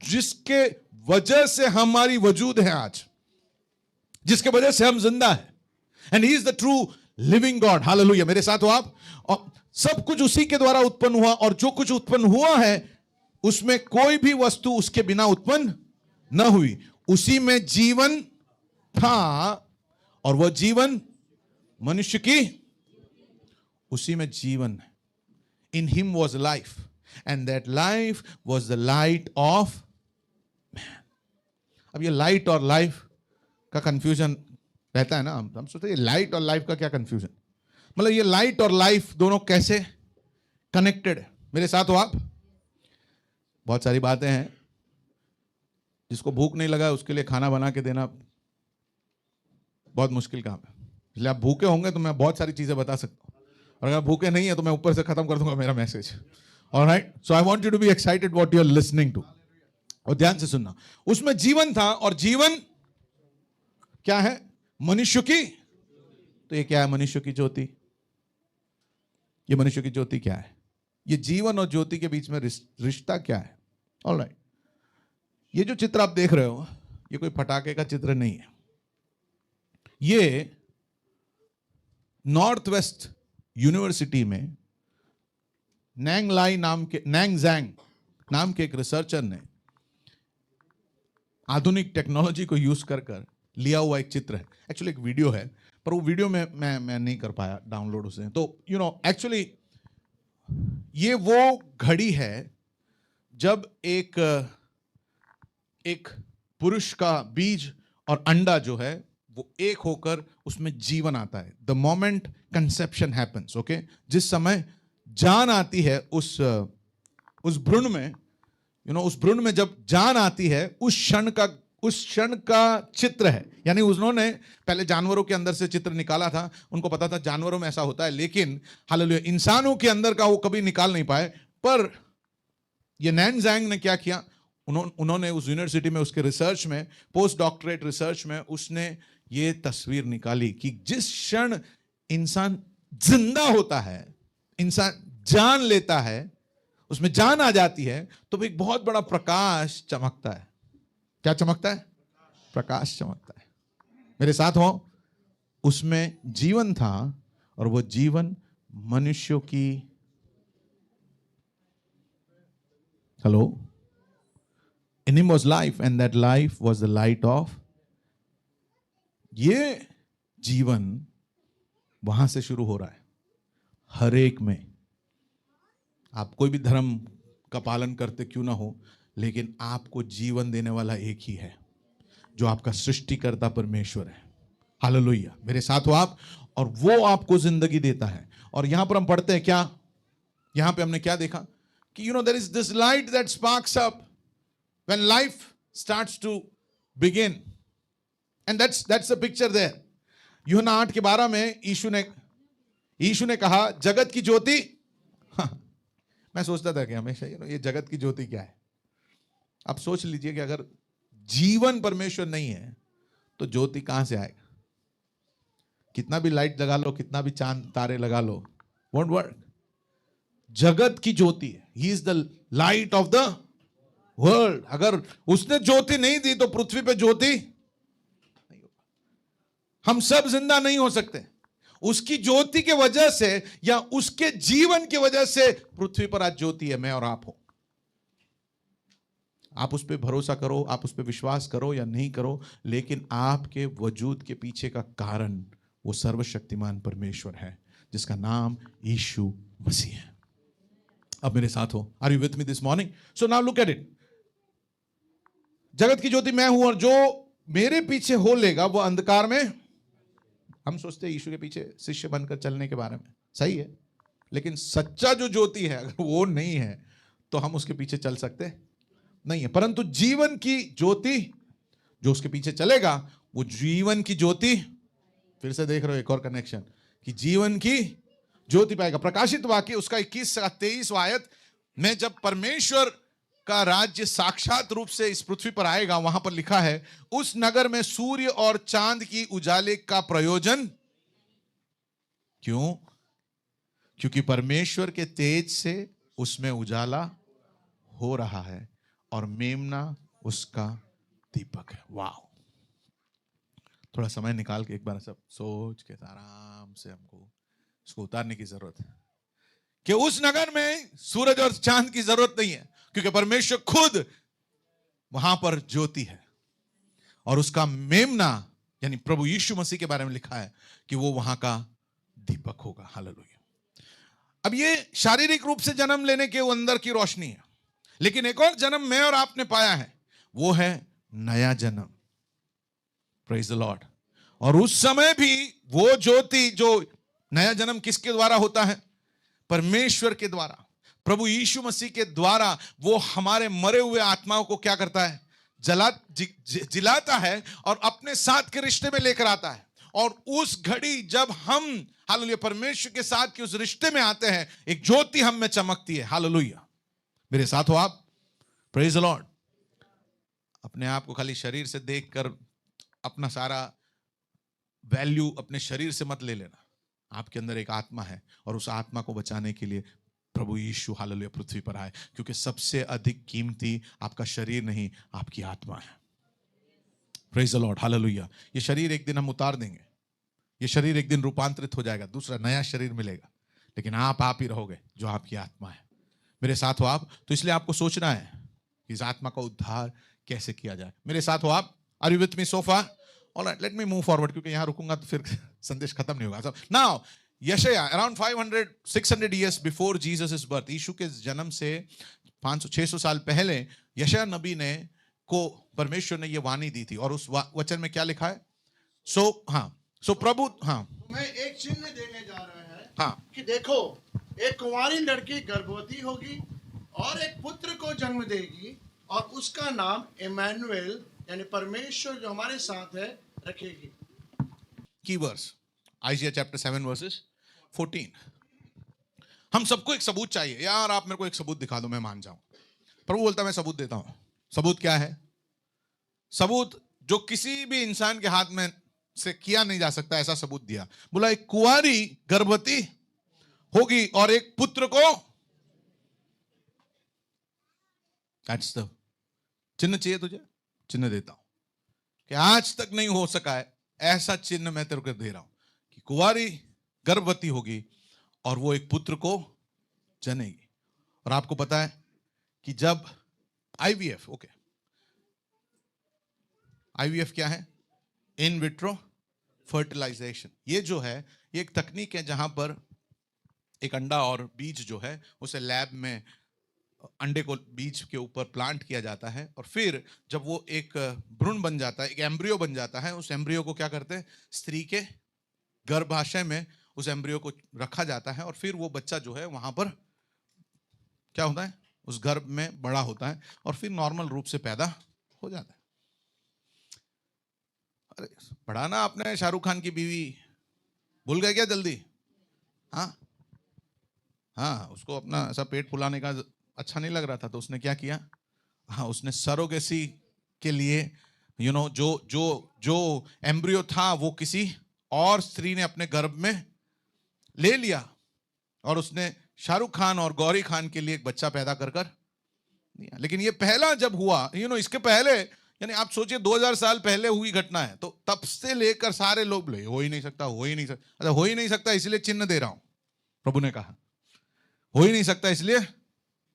जिसके वजह से हमारी वजूद है आज, जिसके वजह से हम जिंदा है। And he is the true living God. Hallelujah, मेरे साथ हो आप। और सब कुछ उसी के द्वारा उत्पन्न हुआ, और जो कुछ उत्पन्न हुआ है उसमें कोई भी वस्तु उसके बिना उत्पन्न न हुई। उसी में जीवन था, और वह जीवन मनुष्य की, उसी में जीवन है। In him was life, and that life was the light of man. अब ये लाइट और लाइफ का कंफ्यूजन रहता है ना। हम सोचते हैं लाइट और लाइफ का क्या कंफ्यूजन, मतलब ये लाइट और लाइफ दोनों कैसे कनेक्टेड है? मेरे साथ हो आप। बहुत सारी बातें हैं, जिसको भूख नहीं लगा उसके लिए खाना बना के देना बहुत मुश्किल काम है। इसलिए आप भूखे होंगे तो मैं बहुत सारी चीजें बता सकता हूं, और अगर भूखे नहीं है तो मैं ऊपर से खत्म कर दूंगा मेरा message. Alright, so I want you to be excited what you are listening to, और ध्यान से सुनना। उसमें जीवन था, और जीवन क्या है? मनुष्य की। तो ये क्या है? मनुष्य की ज्योति। ये मनुष्य की ज्योति क्या है? ये जीवन और ज्योति के बीच में रिश्ता क्या है? ऑलराइट, ये जो चित्र आप देख रहे हो, ये कोई पटाखे का चित्र नहीं है। ये नॉर्थ वेस्ट यूनिवर्सिटी में नैंगजैंग नाम के एक रिसर्चर ने आधुनिक टेक्नोलॉजी को यूज कर लिया हुआ एक चित्र है। एक्चुअली एक वीडियो है, पर वो वीडियो में मैं नहीं कर पाया डाउनलोड उसे। तो एक्चुअली ये वो घड़ी है जब एक पुरुष का बीज और अंडा जो है वो एक होकर उसमें जीवन आता है। The moment conception happens, okay, जिस समय जान आती है उस भ्रूण में, उस भ्रूण में जब जान आती है, उस क्षण का चित्र है। यानी उन्होंने पहले जानवरों के अंदर से चित्र निकाला था, उनको पता था जानवरों में ऐसा होता है, लेकिन हालेलुया इंसानों के अंदर का वो कभी निकाल नहीं पाए। पर ये नैंगजैंग ने क्या किया, उन्होंने उस यूनिवर्सिटी में, उसके रिसर्च में, पोस्ट डॉक्टरेट रिसर्च में, उसने ये तस्वीर निकाली कि जिस क्षण इंसान जिंदा होता है, इंसान जान लेता है, उसमें जान आ जाती है, तो एक बहुत बड़ा प्रकाश चमकता है। क्या चमकता है? प्रकाश चमकता है। मेरे साथ हो। उसमें जीवन था, और वो जीवन मनुष्यों की, hello, in him was life, and that life was the light of. ये जीवन वहां से शुरू हो रहा है। हर एक में, आप कोई भी धर्म का पालन करते क्यों ना हो, लेकिन आपको जीवन देने वाला एक ही है, जो आपका सृष्टिकर्ता परमेश्वर है। हालेलुया, मेरे साथ हो आप। और वो आपको जिंदगी देता है। और यहां पर हम पढ़ते हैं क्या? यहां पे हमने क्या देखा कि there is this light that sparks up when life starts to begin, and that's the picture there. Yuhanna 8:12 में यीशु ने कहा, जगत की ज्योति। हाँ, मैं सोचता था कि हमेशा ये जगत की ज्योति क्या है। आप सोच लीजिए कि अगर जीवन परमेश्वर नहीं है तो ज्योति कहां से आएगा? कितना भी लाइट लगा लो, कितना भी चांद तारे लगा लो, वोंट वर्क। जगत की ज्योति है, he is the light of the world. अगर उसने ज्योति नहीं दी तो पृथ्वी पे ज्योति नहीं होगा, हम सब जिंदा नहीं हो सकते। उसकी ज्योति के वजह से या उसके जीवन की वजह से पृथ्वी पर आज ज्योति है, मैं और आप हो। आप उस पर भरोसा करो, आप उस पर विश्वास करो या नहीं करो, लेकिन आपके वजूद के पीछे का कारण वो सर्वशक्तिमान परमेश्वर है जिसका नाम यीशु मसीह है। अब मेरे साथ हो, are you with me this morning? So now look at it. जगत की ज्योति मैं हूं और जो मेरे पीछे हो लेगा वो अंधकार में। हम सोचते हैं यीशु के पीछे शिष्य बनकर चलने के बारे में, सही है, लेकिन सच्चा जो ज्योति है अगर वो नहीं है तो हम उसके पीछे चल सकते नहीं है। परंतु जीवन की ज्योति जो उसके पीछे चलेगा वो जीवन की ज्योति, फिर से देख रहे हो एक और कनेक्शन, कि जीवन की ज्योति पाएगा। प्रकाशित वाक्य उसका 21-23 आयत में जब परमेश्वर का राज्य साक्षात रूप से इस पृथ्वी पर आएगा, वहां पर लिखा है, उस नगर में सूर्य और चांद की उजाले का प्रयोजन क्यों? क्योंकि परमेश्वर के तेज से उसमें उजाला हो रहा है और मेमना उसका दीपक है। वाह! थोड़ा समय निकाल के एक बार सब सोच के आराम से हमको इसको उतारने की जरूरत है कि उस नगर में सूरज और चांद की जरूरत नहीं है, क्योंकि परमेश्वर खुद वहां पर ज्योति है और उसका मेमना यानी प्रभु यीशु मसीह के बारे में लिखा है कि वो वहां का दीपक होगा। हालेलुया। अब ये शारीरिक रूप से जन्म लेने के अंदर की रोशनी है, लेकिन एक और जन्म मैं और आपने पाया है, वो है नया जन्म। Praise the Lord. और उस समय भी वो ज्योति, जो नया जन्म किसके द्वारा होता है? परमेश्वर के द्वारा, प्रभु यीशु मसीह के द्वारा। वो हमारे मरे हुए आत्माओं को क्या करता है? जिलाता है और अपने साथ के रिश्ते में लेकर आता है। और उस घड़ी जब हम हालेलुया परमेश्वर के साथ के उस रिश्ते में आते हैं, एक ज्योति हम में चमकती है। हालेलुया। मेरे साथ हो आप? Praise the Lord. अपने आप को खाली शरीर से देखकर अपना सारा वैल्यू अपने शरीर से मत ले लेना। आपके अंदर एक आत्मा है और उस आत्मा को बचाने के लिए प्रभु यीशु हालेलुया पृथ्वी पर आए, क्योंकि सबसे अधिक कीमती आपका शरीर नहीं, आपकी आत्मा है। Praise the Lord. हालेलुया। ये शरीर एक दिन हम उतार देंगे, ये शरीर एक दिन रूपांतरित हो जाएगा, दूसरा नया शरीर मिलेगा, लेकिन आप ही रहोगे जो आपकी आत्मा है। मेरे साथ हो आप? तो इसलिए आपको सोचना है कि इस आत्मा का उद्धार कैसे किया जाए। मेरे साथ हो आप? Are you with me so far? Alright, let me move forward, क्योंकि यहां रुकूंगा तो फिर संदेश खत्म नहीं होगा। नाउ यशायाह around 500-600 years before Jesus birth, यीशु के जन्म से 500-600 साल पहले यशायाह नबी ने को परमेश्वर ने ये वाणी दी थी, और उस वचन में क्या लिखा है? सो प्रभु मैं एक चिन्ह देने जा रहा है हाँ कि देखो, एक कुंवारी लड़की गर्भवती होगी और एक पुत्र को जन्म देगी और उसका नाम इमैनुएल यानी परमेश्वर जो हमारे साथ है रखेगी। की वर्स आइजिया चैप्टर 7 वर्सेस 14। हम सबको एक सबूत चाहिए। यार आप मेरे को एक सबूत दिखा दो, मैं मान जाऊं। प्रभु बोलता मैं सबूत देता हूं। सबूत क्या है? सबूत जो किसी भी इंसान के हाथ में से किया नहीं जा सकता, ऐसा सबूत दिया। बोला एक कुंवारी गर्भवती होगी और एक पुत्र को। दैट्स द चिन्ह चाहिए तुझे? चिन्ह देता हूं कि आज तक नहीं हो सका है, ऐसा चिन्ह मैं तेरे को दे रहा हूं कि कुंवारी गर्भवती होगी और वो एक पुत्र को जनेगी। और आपको पता है कि जब आईवीएफ, ओके, आईवीएफ क्या है? In vitro fertilization. ये जो है ये एक तकनीक है जहां पर एक अंडा और बीज जो है उसे लैब में अंडे को बीज के ऊपर प्लांट किया जाता है, और फिर जब वो एक भ्रूण बन जाता है, एक एम्ब्रियो बन जाता है, उस एम्ब्रियो को क्या करते हैं? स्त्री के गर्भाशय में उस एम्ब्रियो को रखा जाता है और फिर वो बच्चा जो है वहां पर क्या होता है, उस गर्भ में बड़ा होता है और फिर नॉर्मल रूप से पैदा हो जाता है। अरे पढ़ा ना आपने शाहरुख खान की बीवी, भूल गए क्या जल्दी? हाँ हाँ, उसको अपना ऐसा पेट फुलाने का अच्छा नहीं लग रहा था, तो उसने क्या किया? हाँ, उसने सरोगेसी के लिए जो जो जो एम्ब्रियो था वो किसी और स्त्री ने अपने गर्भ में ले लिया और उसने शाहरुख खान और गौरी खान के लिए एक बच्चा पैदा कर कर दिया। लेकिन ये पहला जब हुआ, इसके पहले, यानी आप सोचिए 2000 साल पहले हुई घटना है, तो तब से लेकर सारे लोग बोले हो ही नहीं सकता, हो ही नहीं सकता। अच्छा, हो ही नहीं सकता इसलिए चिन्ह दे रहा हूं, प्रभु ने कहा हो ही नहीं सकता इसलिए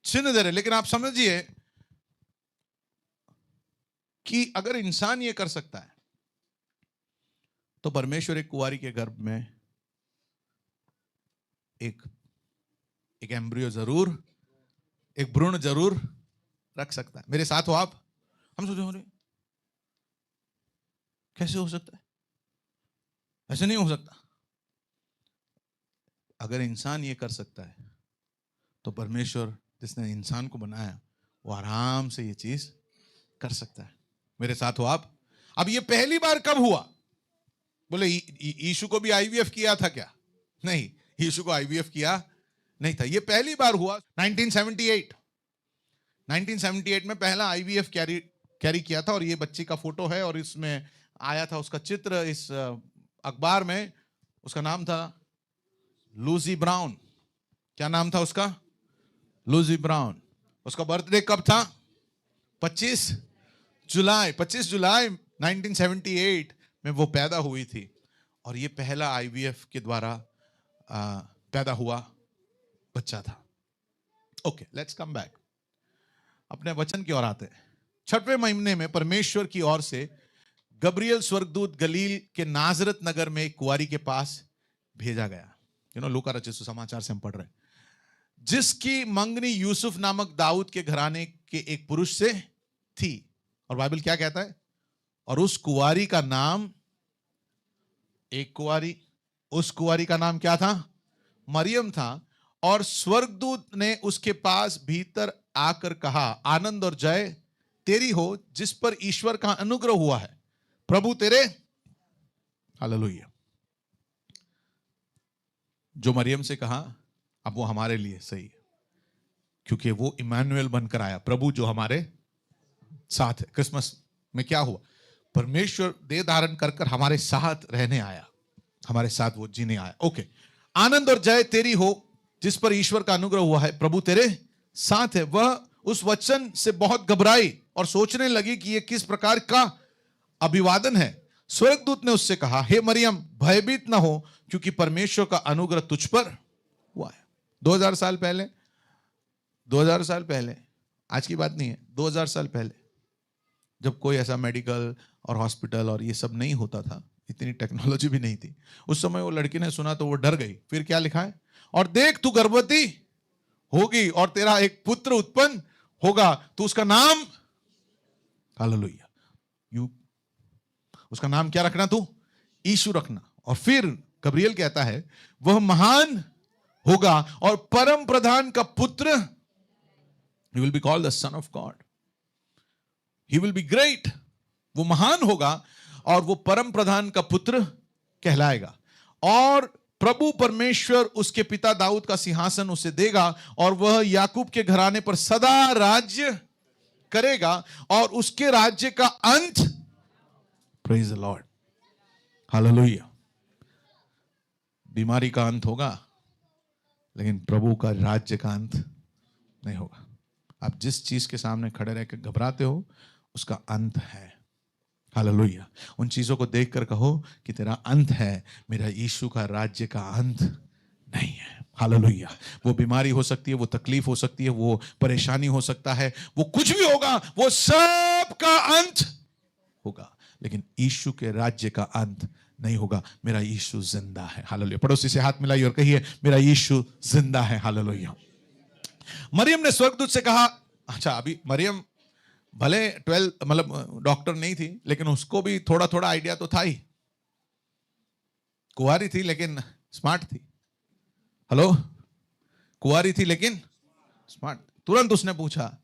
चिन्ह दे रहे। लेकिन आप समझिए कि अगर इंसान ये कर सकता है, तो परमेश्वर एक कुंवारी के गर्भ में एक एम्ब्रियो जरूर, एक भ्रूण जरूर रख सकता है। मेरे साथ हो आप? हम सोचो रहे कैसे हो सकता है? ऐसे नहीं हो सकता। अगर इंसान ये कर सकता है, तो परमेश्वर जिसने इंसान को बनाया वो आराम से ये चीज कर सकता है। मेरे साथ हो आप? अब ये पहली बार कब हुआ? बोले यीशु को भी आईवीएफ किया था क्या? नहीं, यीशु को आईवीएफ किया नहीं था, ये पहली बार हुआ 1978 में पहला आईवीएफ कैरी किया था। और ये बच्ची का फोटो है और इसमें आया था उसका चित्र इस अखबार में। उसका नाम था लूसी ब्राउन। क्या नाम था उसका? Lucy brown. उसका बर्थडे कब था? 25 जुलाई 1978 में वो पैदा हुई थी। और ये पहला आईवीएफ के द्वारा पैदा हुआ बच्चा था। ओके, लेट्स कम बैक, अपने वचन की ओर आते हैं। 6वें महीने में परमेश्वर की ओर से गब्रियल स्वर्गदूत गलील के नाजरत नगर में एक कुंवारी के पास भेजा गया। लूका रचित सुसमाचार से हम पढ़ रहे हैं, जिसकी मंगनी यूसुफ नामक दाऊद के घराने के एक पुरुष से थी। और बाइबल क्या कहता है? और उस कुंवारी का नाम, एक कुंवारी, उस कुंवारी का नाम क्या था? मरियम था। और स्वर्गदूत ने उसके पास भीतर आकर कहा, आनंद और जय तेरी हो जिस पर ईश्वर का अनुग्रह हुआ है, प्रभु तेरे। हालेलुया। जो मरियम से कहा, अब वो हमारे लिए सही है, क्योंकि वो इमानुएल बनकर आया, प्रभु जो हमारे साथ है। क्रिसमस में क्या हुआ? परमेश्वर देह धारण कर हमारे साथ रहने आया, हमारे साथ वो जीने आया। ओके, आनंद और जय तेरी हो जिस पर ईश्वर का अनुग्रह हुआ है, प्रभु तेरे साथ है। वह उस वचन से बहुत घबराई और सोचने लगी कि यह किस प्रकार का अभिवादन है। स्वर्गदूत ने उससे कहा, हे मरियम, भयभीत ना हो, क्योंकि परमेश्वर का अनुग्रह तुझ पर हुआ है। 2000 साल पहले, 2000 साल पहले, आज की बात नहीं है, 2000 साल पहले, जब कोई ऐसा मेडिकल और हॉस्पिटल और ये सब नहीं होता था, इतनी टेक्नोलॉजी भी नहीं थी, उस समय वो लड़की ने सुना तो वो डर गई। फिर क्या लिखा है? और देख, तू गर्भवती होगी और तेरा एक पुत्र उत्पन्न होगा, तो उसका नाम, हालेलुया, उसका नाम क्या रखना? तू यीशु रखना। और फिर गब्रिएल कहता है, वह महान होगा और परम प्रधान का पुत्र, he will be called the son of God, he will be great, वो महान होगा और वो परम प्रधान का पुत्र कहलाएगा। और प्रभु परमेश्वर उसके पिता दाऊद का सिंहासन उसे देगा और वह याकूब के घराने पर सदा राज्य करेगा और उसके राज्य का अंत, प्रेज द लॉर्ड, हालेलुया। बीमारी का अंत होगा, लेकिन प्रभु का राज्य का अंत नहीं होगा। आप जिस चीज के सामने खड़े रहकर घबराते हो, उसका अंत है, हालेलुया। उन चीजों को देखकर कहो कि तेरा अंत है, मेरा यीशु का राज्य का अंत नहीं है, हालेलुया। वो बीमारी हो सकती है, वो तकलीफ हो सकती है, वो परेशानी हो सकता है, वो कुछ भी होगा, वो सब का अंत होगा, लेकिन यीशु के राज्य का अंत नहीं होगा। मेरा यीशु जिंदा है, हालेलुया। पड़ोसी से हाथ मिलाइए और कहिए, मेरा यीशु जिंदा है, हालेलुया। मरियम ने स्वर्गदूत से कहा, अच्छा, अभी मरियम भले 12 मतलब डॉक्टर नहीं थी, लेकिन उसको भी थोड़ा थोड़ा आइडिया तो था ही। कुंवारी थी लेकिन स्मार्ट थी। हेलो, कुंवारी थी लेकिन स्मार्ट। तुरंत उसने पूछा,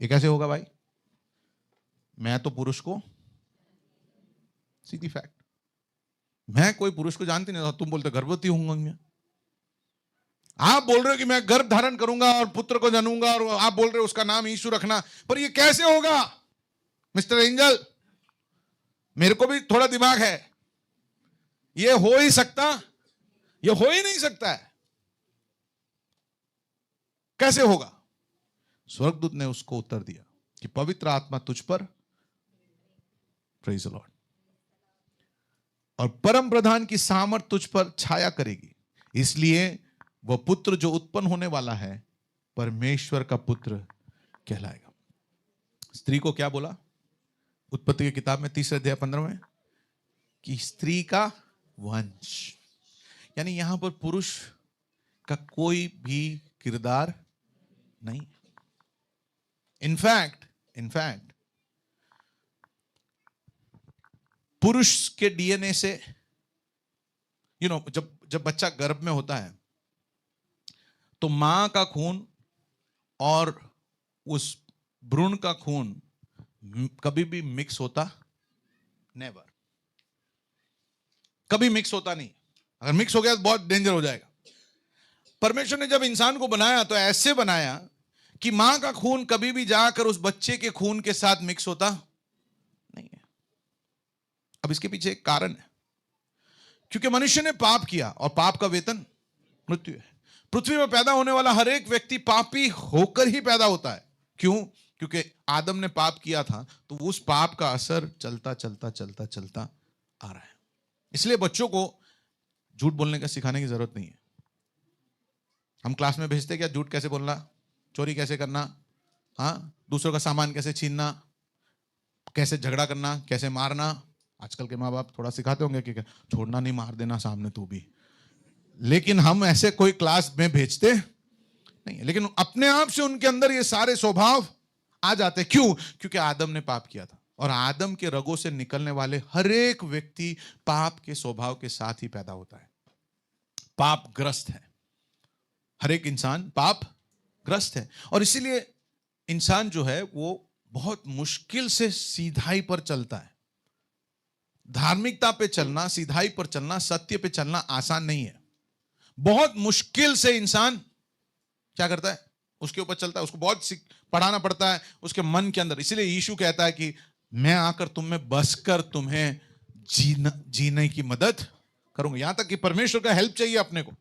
ये कैसे होगा भाई? मैं तो पुरुष को, सीधी फैक्ट, मैं कोई पुरुष को जानती नहीं था, तुम बोलते गर्भवती होंगे, आप बोल रहे हो कि मैं गर्भ धारण करूंगा और पुत्र को जन्मूंगा, और आप बोल रहे हो उसका नाम यीशु रखना, पर ये कैसे होगा मिस्टर एंजल? मेरे को भी थोड़ा दिमाग है, ये हो ही सकता, ये हो ही नहीं सकता है, कैसे होगा? स्वर्गदूत ने उसको उत्तर दिया कि पवित्र आत्मा तुझ पर, प्रेज द लॉर्ड, और परम प्रधान की सामर्थ तुझ पर छाया करेगी, इसलिए वह पुत्र जो उत्पन्न होने वाला है परमेश्वर का पुत्र कहलाएगा। स्त्री को क्या बोला उत्पत्ति की किताब में 30 अध्याय 15 में? कि स्त्री का वंश, यानी यहां पर पुरुष का कोई भी किरदार नहीं। इनफैक्ट पुरुष के डीएनए से जब बच्चा गर्भ में होता है तो मां का खून और उस भ्रूण का खून कभी भी मिक्स होता, नेवर, कभी मिक्स होता नहीं। अगर मिक्स हो गया तो बहुत डेंजर हो जाएगा। परमेश्वर ने जब इंसान को बनाया तो ऐसे बनाया कि मां का खून कभी भी जाकर उस बच्चे के खून के साथ मिक्स होता नहीं है। अब इसके पीछे एक कारण है, क्योंकि मनुष्य ने पाप किया और पाप का वेतन मृत्यु है। पृथ्वी में पैदा होने वाला हर एक व्यक्ति पापी होकर ही पैदा होता है। क्यों? क्योंकि आदम ने पाप किया था, तो उस पाप का असर चलता चलता चलता चलता आ रहा है। इसलिए बच्चों को झूठ बोलने का सिखाने की जरूरत नहीं है। हम क्लास में भेजते क्या, झूठ कैसे बोलना, चोरी कैसे करना, हाँ, दूसरों का सामान कैसे छीनना, कैसे झगड़ा करना, कैसे मारना। आजकल के माँ बाप थोड़ा सिखाते होंगे कि छोड़ना नहीं, मार देना सामने तू भी, लेकिन हम ऐसे कोई क्लास में भेजते नहीं। लेकिन अपने आप से उनके अंदर ये सारे स्वभाव आ जाते। क्यों? क्योंकि आदम ने पाप किया था, और आदम के रगों से निकलने वाले हर एक व्यक्ति पाप के स्वभाव के साथ ही पैदा होता है, पाप ग्रस्त है। हर एक इंसान पाप ग्रस्त है, और इसीलिए इंसान जो है वो बहुत मुश्किल से सीधाई पर चलता है। धार्मिकता पे चलना, सीधाई पर चलना, सत्य पे चलना आसान नहीं है। बहुत मुश्किल से इंसान क्या करता है, उसके ऊपर चलता है। उसको बहुत पढ़ाना पड़ता है उसके मन के अंदर। इसलिए यीशु कहता है कि मैं आकर तुम में बसकर तुम्हें जीने की मदद करूंगा। यहां तक कि परमेश्वर का हेल्प चाहिए अपने को।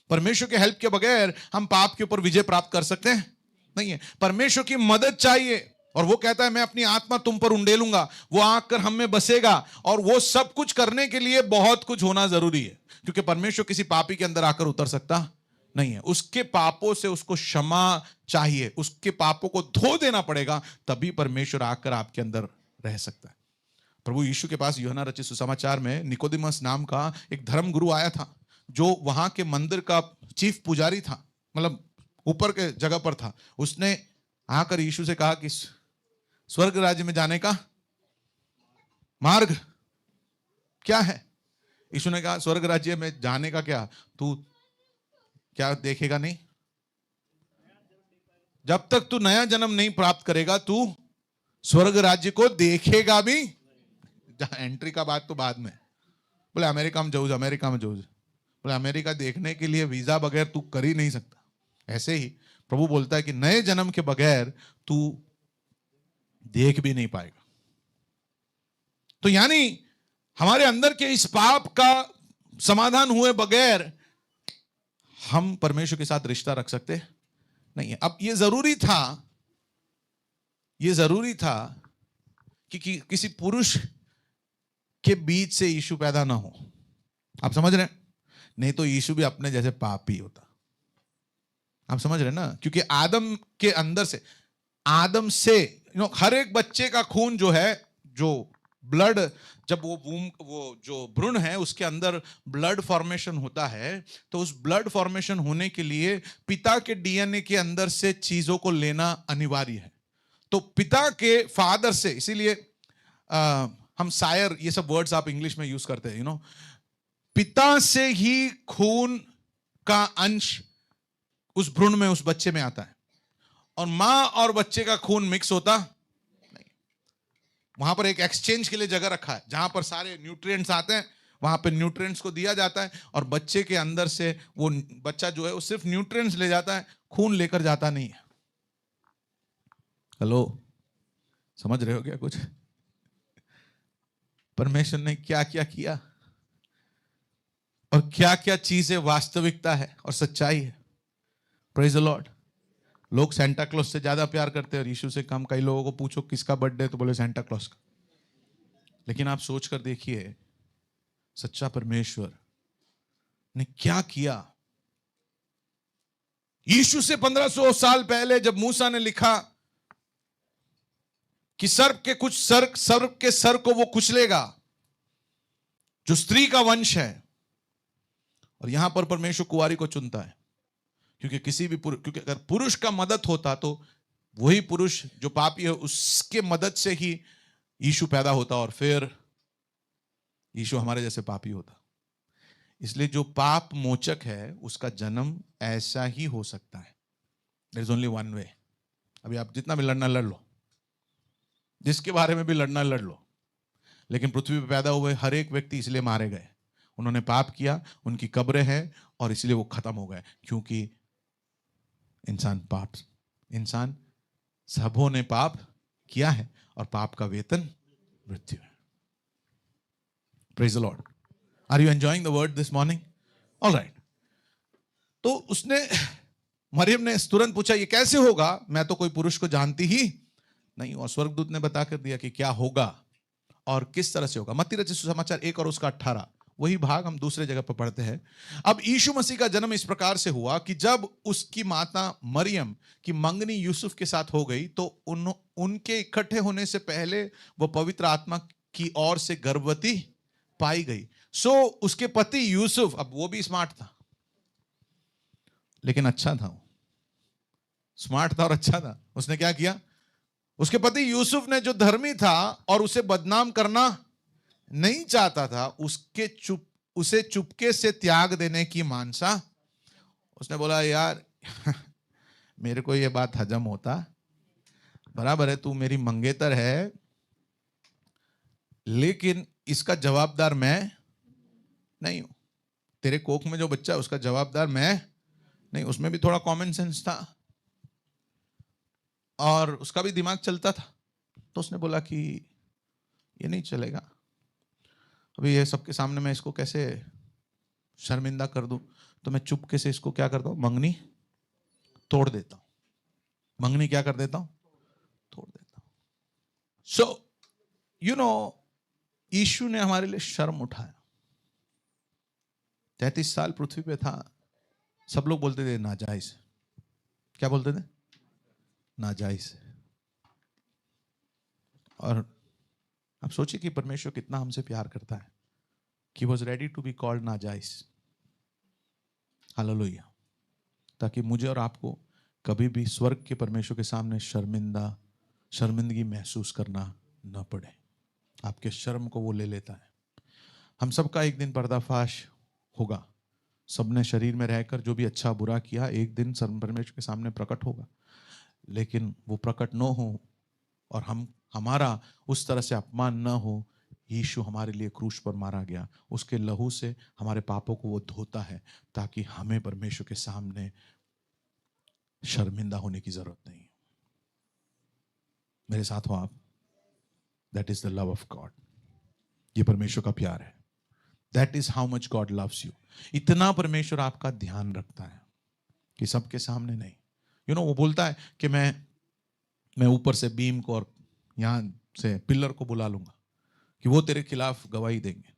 परमेश्वर के हेल्प के बगैर हम पाप के ऊपर विजय प्राप्त कर सकते हैं नहीं है। परमेश्वर की मदद चाहिए, और वो कहता है मैं अपनी आत्मा तुम पर उंडेलूंगा, वो आकर हम में बसेगा। और वो सब कुछ करने के लिए बहुत कुछ होना जरूरी है, क्योंकि परमेश्वर किसी पापी के अंदर आकर उतर सकता नहीं है। उसके पापों से उसको क्षमा चाहिए, उसके पापों को धो देना पड़ेगा, तभी परमेश्वर आकर आपके अंदर रह सकता है। प्रभु यीशु के पास यूहन्ना रचित सुसमाचार में निकोदेमस नाम का एक धर्म गुरु आया था, जो वहां के मंदिर का चीफ पुजारी था, मतलब ऊपर के जगह पर था। उसने आकर यीशु से कहा कि स्वर्ग राज्य में जाने का मार्ग क्या है? यीशु ने कहा स्वर्ग राज्य में जाने का क्या, तू क्या देखेगा नहीं? जब तक तू नया जन्म नहीं प्राप्त करेगा तू स्वर्ग राज्य को देखेगा भी। एंट्री का बात तो बाद में, बोले अमेरिका में जाऊँ, अमेरिका में जाऊँ, बोले अमेरिका देखने के लिए वीजा बगैर तू कर ही नहीं सकता। ऐसे ही प्रभु बोलता है कि नए जन्म के बगैर तू देख भी नहीं पाएगा। तो यानी हमारे अंदर के इस पाप का समाधान हुए बगैर हम परमेश्वर के साथ रिश्ता रख सकते नहीं है। अब ये जरूरी था कि किसी पुरुष के बीच से यीशु पैदा ना हो। आप समझ रहे हैं? नहीं तो यीशु भी अपने जैसे पापी होता। आप समझ रहे हैं ना? क्योंकि आदम के अंदर से, आदम से हर एक बच्चे का खून जो है, जो ब्लड, जब वो जो भ्रूण है उसके अंदर ब्लड फॉर्मेशन होता है, तो उस ब्लड फॉर्मेशन होने के लिए पिता के डीएनए के अंदर से चीजों को लेना अनिवार्य है। तो पिता के फादर से, इसीलिए हम सायर, ये सब वर्ड्स आप इंग्लिश में यूज करते हैं, पिता से ही खून का अंश उस भ्रूण में, उस बच्चे में आता है। और मां और बच्चे का खून मिक्स होता नहीं। वहां पर एक एक्सचेंज के लिए जगह रखा है, जहां पर सारे न्यूट्रिएंट्स आते हैं, वहां पर न्यूट्रिएंट्स को दिया जाता है, और बच्चे के अंदर से वो बच्चा जो है वो सिर्फ न्यूट्रिएंट्स ले जाता है, खून लेकर जाता नहीं है। हेलो, समझ रहे हो क्या कुछ? परमेश्वर ने क्या क्या किया और क्या क्या चीजें वास्तविकता है और सच्चाई है। Praise the Lord. लोग सेंटा क्लॉज से ज्यादा प्यार करते हैं और यीशु से कम। कई लोगों को पूछो किसका बर्थडे, तो बोले सेंटा क्लॉज का। लेकिन आप सोच कर देखिए, सच्चा परमेश्वर ने क्या किया। यीशु से 1500 साल पहले जब मूसा ने लिखा कि सर्प के सर को वो कुचलेगा, जो स्त्री का वंश है, और यहां पर परमेश्वर कुंवारी को चुनता है, क्योंकि अगर पुरुष का मदद होता तो वही पुरुष जो पापी है उसके मदद से ही यीशु पैदा होता, और फिर यीशु हमारे जैसे पापी होता। इसलिए जो पाप मोचक है उसका जन्म ऐसा ही हो सकता है। There is only one way. अभी आप जितना भी लड़ना लड़ लो, जिसके बारे में भी लड़ना लड़ लो, लेकिन पृथ्वी पर पैदा हुए हर एक व्यक्ति इसलिए मारे गए, उन्होंने पाप किया, उनकी कब्रें हैं, और इसलिए वो खत्म हो गए, क्योंकि इंसान सबों ने पाप किया है और पाप का वेतन मृत्यु है। Praise the Lord. Are you enjoying the word this morning? All right. तो उसने, मरियम ने तुरंत पूछा ये कैसे होगा, मैं तो कोई पुरुष को जानती ही नहीं। और स्वर्गदूत ने बता कर दिया कि क्या होगा और किस तरह से होगा। मत्ती रचित सुसमाचार 1 और उसका 18, वही भाग हम दूसरे जगह पर पढ़ते हैं। अब यीशु मसीह का जन्म इस प्रकार से हुआ कि जब उसकी माता मरियम की मंगनी यूसुफ के साथ हो गई, तो उनके इकट्ठे होने से पहले वो पवित्र आत्मा की ओर से गर्भवती पाई गई। सो उसके पति यूसुफ, अब वो भी स्मार्ट था, लेकिन अच्छा था, वो स्मार्ट था और अच्छा था। उसने क्या किया, उसके पति यूसुफ ने जो धर्मी था और उसे बदनाम करना नहीं चाहता था, उसे चुपके से त्याग देने की मानसा। उसने बोला यार मेरे को ये बात हजम होता, बराबर है, तू मेरी मंगेतर है, लेकिन इसका जवाबदार मैं नहीं हूं। तेरे कोख में जो बच्चा है उसका जवाबदार मैं नहीं। उसमें भी थोड़ा कॉमन सेंस था और उसका भी दिमाग चलता था। तो उसने बोला कि ये नहीं चलेगा, अभी ये सबके सामने मैं इसको कैसे शर्मिंदा कर दूं, तो मैं चुपके से इसको क्या करता हूं, मंगनी तोड़ देता हूं। मंगनी क्या कर देता हूं, तोड़ देता हूं। सो यू नो, यीशु ने हमारे लिए शर्म उठाया। 33 साल पृथ्वी पे था, सब लोग बोलते थे नाजायज। क्या बोलते थे, नाजायज। और आप सोचिए कि परमेश्वर कितना हमसे प्यार करता है कि was ready to be called नाजायज। हालेलुया। ताकि मुझे और आपको कभी भी स्वर्ग के परमेश्वर के सामने शर्मिंदगी महसूस करना न पड़े। आपके शर्म को वो ले लेता है। हम सबका एक दिन पर्दाफाश होगा। सबने शरीर में रहकर जो भी अच्छा बुरा किया एक दिन परमेश्वर के सामने प्रकट होगा। लेकिन वो प्रकट न हो और हमारा उस तरह से अपमान न हो। यीशु हमारे लिए क्रूस पर मारा गया, उसके लहू से हमारे पापों को वो धोता है, ताकि हमें परमेश्वर के सामने शर्मिंदा होने की जरूरत नहीं। मेरे साथ हो आप? That is the love of God. ये परमेश्वर का प्यार है। That is how much God loves you. इतना परमेश्वर आपका ध्यान रखता है कि सबके सामने नहीं। यू नो, वो बोलता है कि मैं ऊपर से बीम को और यहां से पिलर को बुला लूंगा कि वो तेरे खिलाफ गवाही देंगे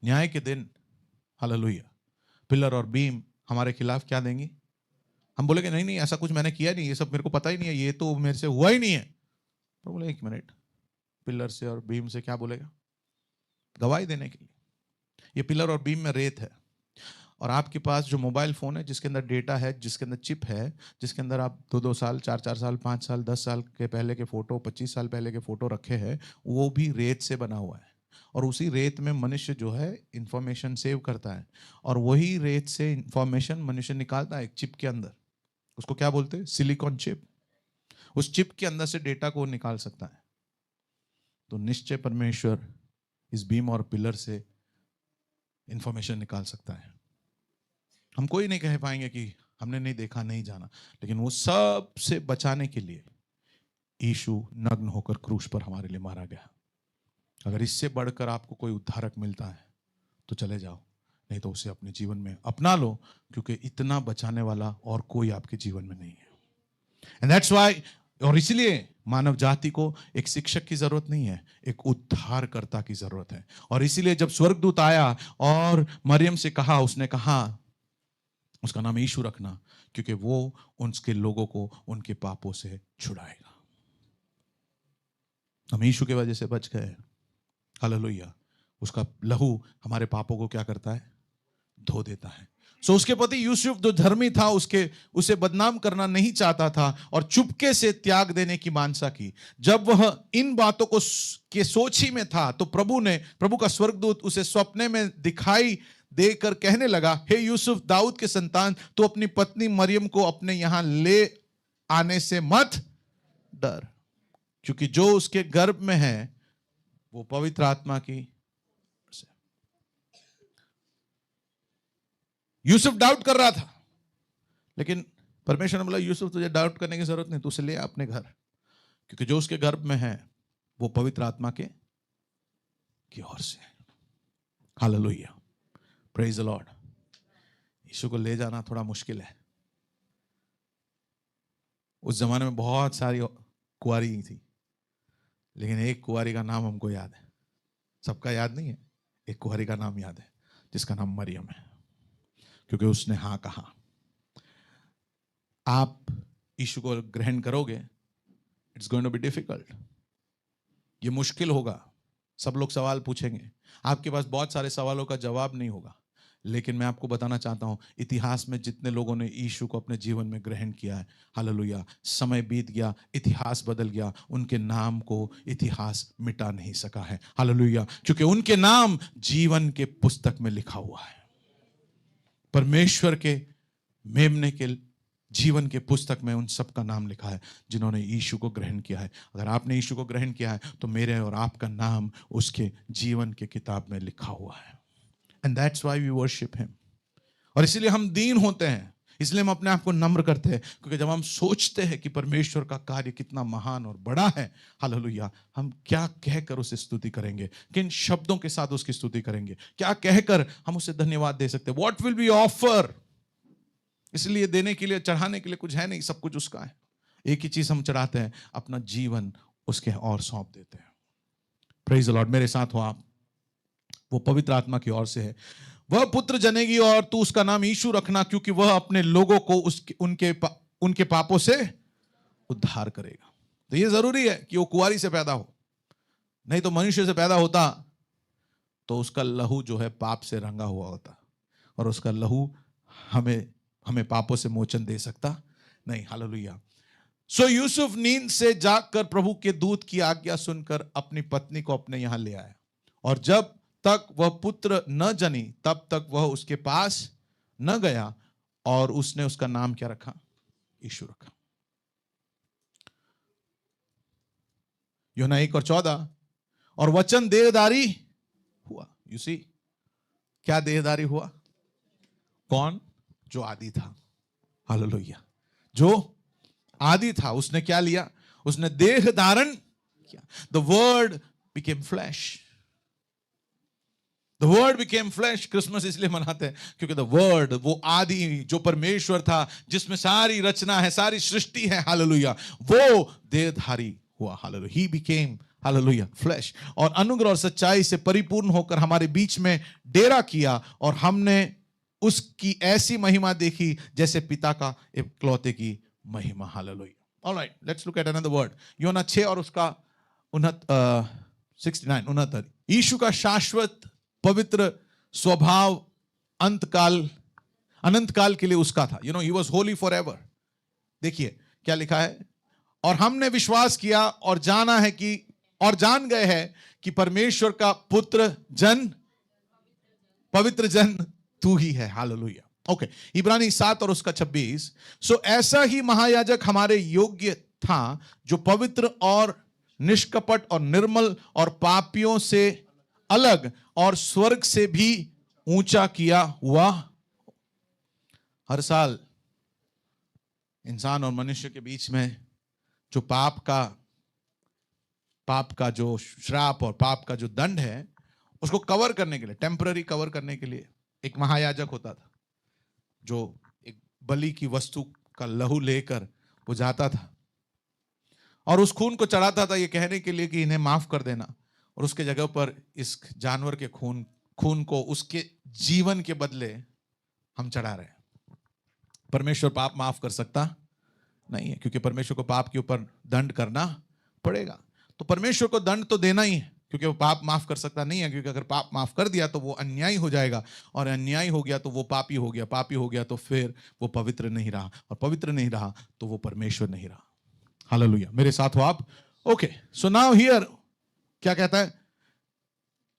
न्याय के दिन। हालेलुया। पिलर और बीम हमारे खिलाफ क्या देंगी? हम बोलेंगे नहीं नहीं, ऐसा कुछ मैंने किया नहीं, ये सब मेरे को पता ही नहीं है, ये तो मेरे से हुआ ही नहीं है। तो बोले 1 मिनट, पिलर से और बीम से क्या बोलेगा? गवाही देने के लिए। ये पिलर और बीम में रेत है, और आपके पास जो मोबाइल फोन है जिसके अंदर डेटा है, जिसके अंदर चिप है, जिसके अंदर आप 2-2 साल 4-4 साल 5 साल 10 साल के पहले के फोटो 25 साल पहले के फोटो रखे हैं, वो भी रेत से बना हुआ है। और उसी रेत में मनुष्य जो है इंफॉर्मेशन सेव करता है, और वही रेत से इंफॉर्मेशन मनुष्य निकालता है एक चिप के अंदर। उसको क्या बोलते हैं? Silicon chip. उस चिप के अंदर से डेटा को निकाल सकता है, तो निश्चय परमेश्वर इस बीम और पिलर से इंफॉर्मेशन निकाल सकता है। हम कोई नहीं कह पाएंगे कि हमने नहीं देखा, नहीं जाना, लेकिन वो सब से बचाने के लिए यीशु नग्न होकर क्रूस पर हमारे लिए मारा गया। अगर इससे बढ़कर आपको कोई उद्धारक मिलता है तो चले जाओ, नहीं तो उसे अपने जीवन में अपना लो, क्योंकि इतना बचाने वाला और कोई आपके जीवन में नहीं है। एंड दैट्स व्हाई, और इसलिए मानव जाति को एक शिक्षक की जरूरत नहीं है, एक उद्धारकर्ता की जरूरत है। और इसीलिए जब स्वर्गदूत आया और मरियम से कहा, उसने कहा उसका नाम यीशु रखना, क्योंकि वो उसके लोगों को उनके पापों से छुड़ाएगा। हम यीशु की वजह से बच गए, हालेलुया। उसका लहू हमारे पापों को क्या करता है? धो देता है। सो उसके पति यूसुफ जो धर्मी था, उसे बदनाम करना नहीं चाहता था और चुपके से त्याग देने की मानसा की। जब वह इन बातों को के सोच ही में था तो प्रभु का स्वर्गदूत उसे स्वप्ने में दिखाई देकर कहने लगा, हे यूसुफ, दाऊद के संतान, तो अपनी पत्नी मरियम को अपने यहां ले आने से मत डर, क्योंकि जो उसके गर्भ में है वो पवित्र आत्मा की। यूसुफ डाउट कर रहा था, लेकिन परमेश्वर ने बोला, यूसुफ तुझे डाउट करने की जरूरत नहीं, तू उसे ले आ अपने घर, क्योंकि जो उसके गर्भ में है वो पवित्र आत्मा की ओर से है। हालेलुया, प्रेज द लॉर्ड। यीशु को ले जाना थोड़ा मुश्किल है। उस जमाने में बहुत सारी कुंवारी थी, लेकिन एक कुंवारी का नाम हमको याद है। सबका याद नहीं है, एक कुंवारी का नाम याद है जिसका नाम मरियम है, क्योंकि उसने हां कहा। आप यीशु को ग्रहण करोगे, it's going to be difficult, ये मुश्किल होगा। सब लोग सवाल पूछेंगे, आपके पास बहुत सारे सवालों का जवाब नहीं होगा, लेकिन मैं आपको बताना चाहता हूं, इतिहास में जितने लोगों ने यीशु को अपने जीवन में ग्रहण किया है, हालेलुया, समय बीत गया, इतिहास बदल गया, उनके नाम को इतिहास मिटा नहीं सका है। हालेलुया, क्योंकि उनके नाम जीवन के पुस्तक में लिखा हुआ है। परमेश्वर के मेमने के जीवन के पुस्तक में उन सब का नाम लिखा है जिन्होंने यीशु को ग्रहण किया है। अगर आपने यीशु को ग्रहण किया है तो मेरे और आपका नाम उसके जीवन के किताब में लिखा हुआ है। And that's why we worship him. और इसलिए हम दीन होते हैं, इसलिए हम अपने आप को नम्र करते हैं, क्योंकि जब हम सोचते हैं कि परमेश्वर का कार्य कितना महान और बड़ा है, हालेलुया, हम क्या कहकर उसे स्तुति करेंगे, किन शब्दों के साथ उसकी स्तुति करेंगे, क्या कहकर हम उसे धन्यवाद दे सकते हैं। What will be offer? इसलिए देने के लिए, चढ़ाने के लिए कुछ है नहीं, सब कुछ उसका है। एक ही चीज हम चढ़ाते हैं, अपना जीवन उसके और सौंप देते हैं। Praise the Lord. मेरे साथ हो आप। वो पवित्र आत्मा की ओर से है। वह पुत्र जनेगी और तू उसका नाम यीशु रखना, क्योंकि वह अपने लोगों को उनके पापों से उद्धार करेगा। तो ये जरूरी है कि वो कुंवारी से पैदा हो, नहीं तो मनुष्य से पैदा होता तो उसका लहू जो है पाप से रंगा हुआ होता, और उसका लहू हमें पापों से मोचन दे सकता नहीं। हालेलुया। सो यूसुफ नींद से जागकर प्रभु के दूत की आज्ञा सुनकर अपनी पत्नी को अपने यहां ले आया, और जब तक वह पुत्र न जनी तब तक वह उसके पास न गया, और उसने उसका नाम क्या रखा? यीशु रखा। यूहन्ना 1:14, और वचन देहधारी हुआ। यू सी, क्या देहधारी हुआ? कौन? जो आदि था। हालेलुया, जो आदि था उसने क्या लिया? उसने देह धारण किया। The word became flash. The word became flash. Christmas इसलिए मनाते हैं क्योंकि द वर्ड, वो आदि जो परमेश्वर था, जिसमें सारी रचना है, सारी सृष्टि है, हालेलुया, वो देहधारी हुआ। Hallelujah, he became, hallelujah, flash, और अनुग्रह और सच्चाई से परिपूर्ण होकर हमारे बीच में डेरा किया, और हमने उसकी ऐसी महिमा देखी जैसे पिता का इकलौते की महिमा। Hallelujah. Alright, let's look at another word. यूहन्ना 6 और उसका 69। यीशु का शाश्वत पवित्र स्वभाव अनंत काल के लिए उसका था। You know, he was Holi forever. देखिए क्या लिखा है, और हमने विश्वास किया और जान गए हैं कि परमेश्वर का पुत्र पवित्र जन तू ही है। हालेलुया। ओके, इब्रानी 7 और उसका 26। सो ऐसा ही महायाजक हमारे योग्य था जो पवित्र और निष्कपट और निर्मल और पापियों से अलग और स्वर्ग से भी ऊंचा किया हुआ। हर साल इंसान और मनुष्य के बीच में जो पाप का जो श्राप और पाप का जो दंड है, उसको कवर करने के लिए, टेम्पररी कवर करने के लिए एक महायाजक होता था जो एक बलि की वस्तु का लहू लेकर वो जाता था और उस खून को चढ़ाता था ये कहने के लिए कि इन्हें माफ कर देना, और उसके जगह पर इस जानवर के खून को उसके जीवन के बदले हम चढ़ा रहे हैं। परमेश्वर पाप माफ कर सकता नहीं है, क्योंकि परमेश्वर को पाप के ऊपर दंड करना पड़ेगा। तो परमेश्वर को दंड तो देना ही है, क्योंकि वो पाप माफ कर सकता नहीं है, क्योंकि अगर पाप माफ कर दिया तो वो अन्यायी हो जाएगा, और अन्यायी हो गया तो वो पापी हो गया, पापी हो गया तो फिर वो पवित्र नहीं रहा, और पवित्र नहीं रहा तो वो परमेश्वर नहीं रहा। हालेलुया, मेरे साथ हो आप? ओके, सो नाउ हियर क्या कहता है?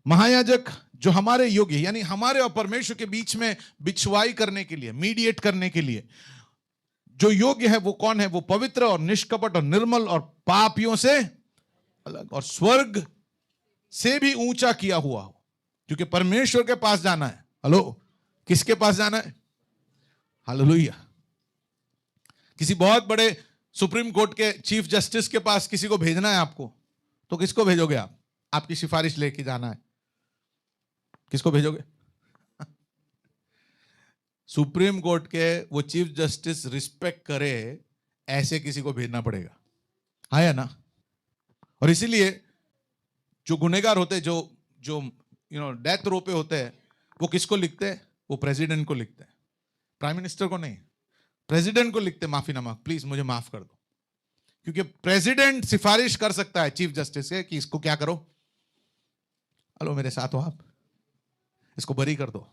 महायाजक जो हमारे योग्य, यानी हमारे और परमेश्वर के बीच में बिछवाई करने के लिए, मीडिएट करने के लिए जो योग्य है वो कौन है? वो पवित्र और निष्कपट और निर्मल और पापियों से अलग और स्वर्ग से भी ऊंचा किया हुआ हो, क्योंकि परमेश्वर के पास जाना है। हेलो, किसके पास जाना है? हालेलुया। किसी बहुत बड़े सुप्रीम कोर्ट के चीफ जस्टिस के पास किसी को भेजना है आपको, तो किसको भेजोगे आप? आपकी सिफारिश लेके जाना है, किसको भेजोगे? सुप्रीम कोर्ट के वो चीफ जस्टिस रिस्पेक्ट करे ऐसे किसी को भेजना पड़ेगा, हाँ या ना? और इसीलिए जो गुनहगार होते हैं, जो डेथ रो पे होते हैं, वो किसको लिखते हैं? वो प्रेसिडेंट को लिखते हैं, प्राइम मिनिस्टर को नहीं, प्रेसिडेंट को लिखते हैं माफीनामा, प्लीज मुझे माफ कर दो, क्योंकि प्रेसिडेंट सिफारिश कर सकता है चीफ जस्टिस से कि इसको क्या करो। हेलो, मेरे साथ हो आप? इसको बरी कर दो।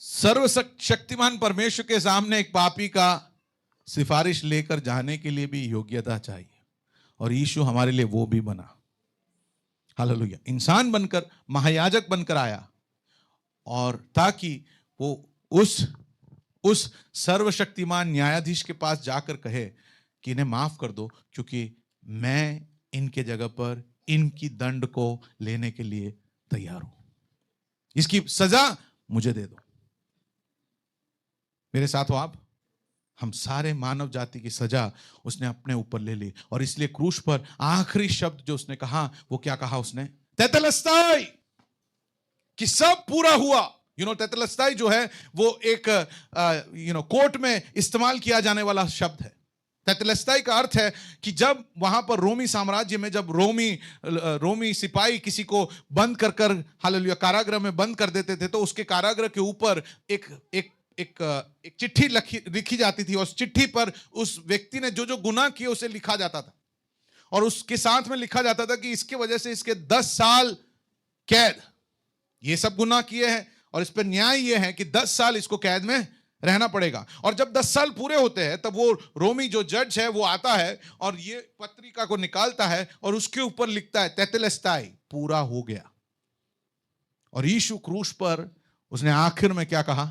सर्वशक्तिमान परमेश्वर के सामने एक पापी का सिफारिश लेकर जाने के लिए भी योग्यता चाहिए, और यीशु हमारे लिए वो भी बना। हालेलुया, इंसान बनकर, महायाजक बनकर आया, और ताकि वो उस सर्वशक्तिमान न्यायाधीश के पास जाकर कहे कि इन्हें माफ कर दो, क्योंकि मैं इनके जगह पर इनकी दंड को लेने के लिए तैयार हूं, इसकी सजा मुझे दे दो। मेरे साथ हो आप? हम सारे मानव जाति की सजा उसने अपने ऊपर ले ली, और इसलिए क्रूस पर आखिरी शब्द जो उसने कहा, वो क्या कहा उसने? तेतेलस्ताई, कि सब पूरा हुआ। तेतेलस्ताई जो है वो एक कोर्ट में इस्तेमाल किया जाने वाला शब्द है। तेतेलस्ताई का अर्थ है कि जब वहां पर रोमी साम्राज्य में, जब रोमी सिपाही किसी को बंद कर हालेलुया कारागृह में बंद कर देते थे, तो उसके कारागृह के ऊपर एक चिट्ठी लिखी जाती थी, और उस चिट्ठी पर उस व्यक्ति ने जो जो गुनाह किए उसे लिखा जाता था, और उसके साथ में लिखा जाता था कि इसके वजह से इसके 10 साल कैद, ये सब गुनाह किए हैं, और इस पर न्याय ये है कि 10 साल इसको कैद में रहना पड़ेगा। और जब 10 साल पूरे होते हैं, तब वो रोमी जो जज है वो आता है और ये पत्रिका को निकालता है, और उसके ऊपर लिखता है तेतेलस्ताई, पूरा हो गया। और यीशु क्रूस पर उसने आखिर में क्या कहा?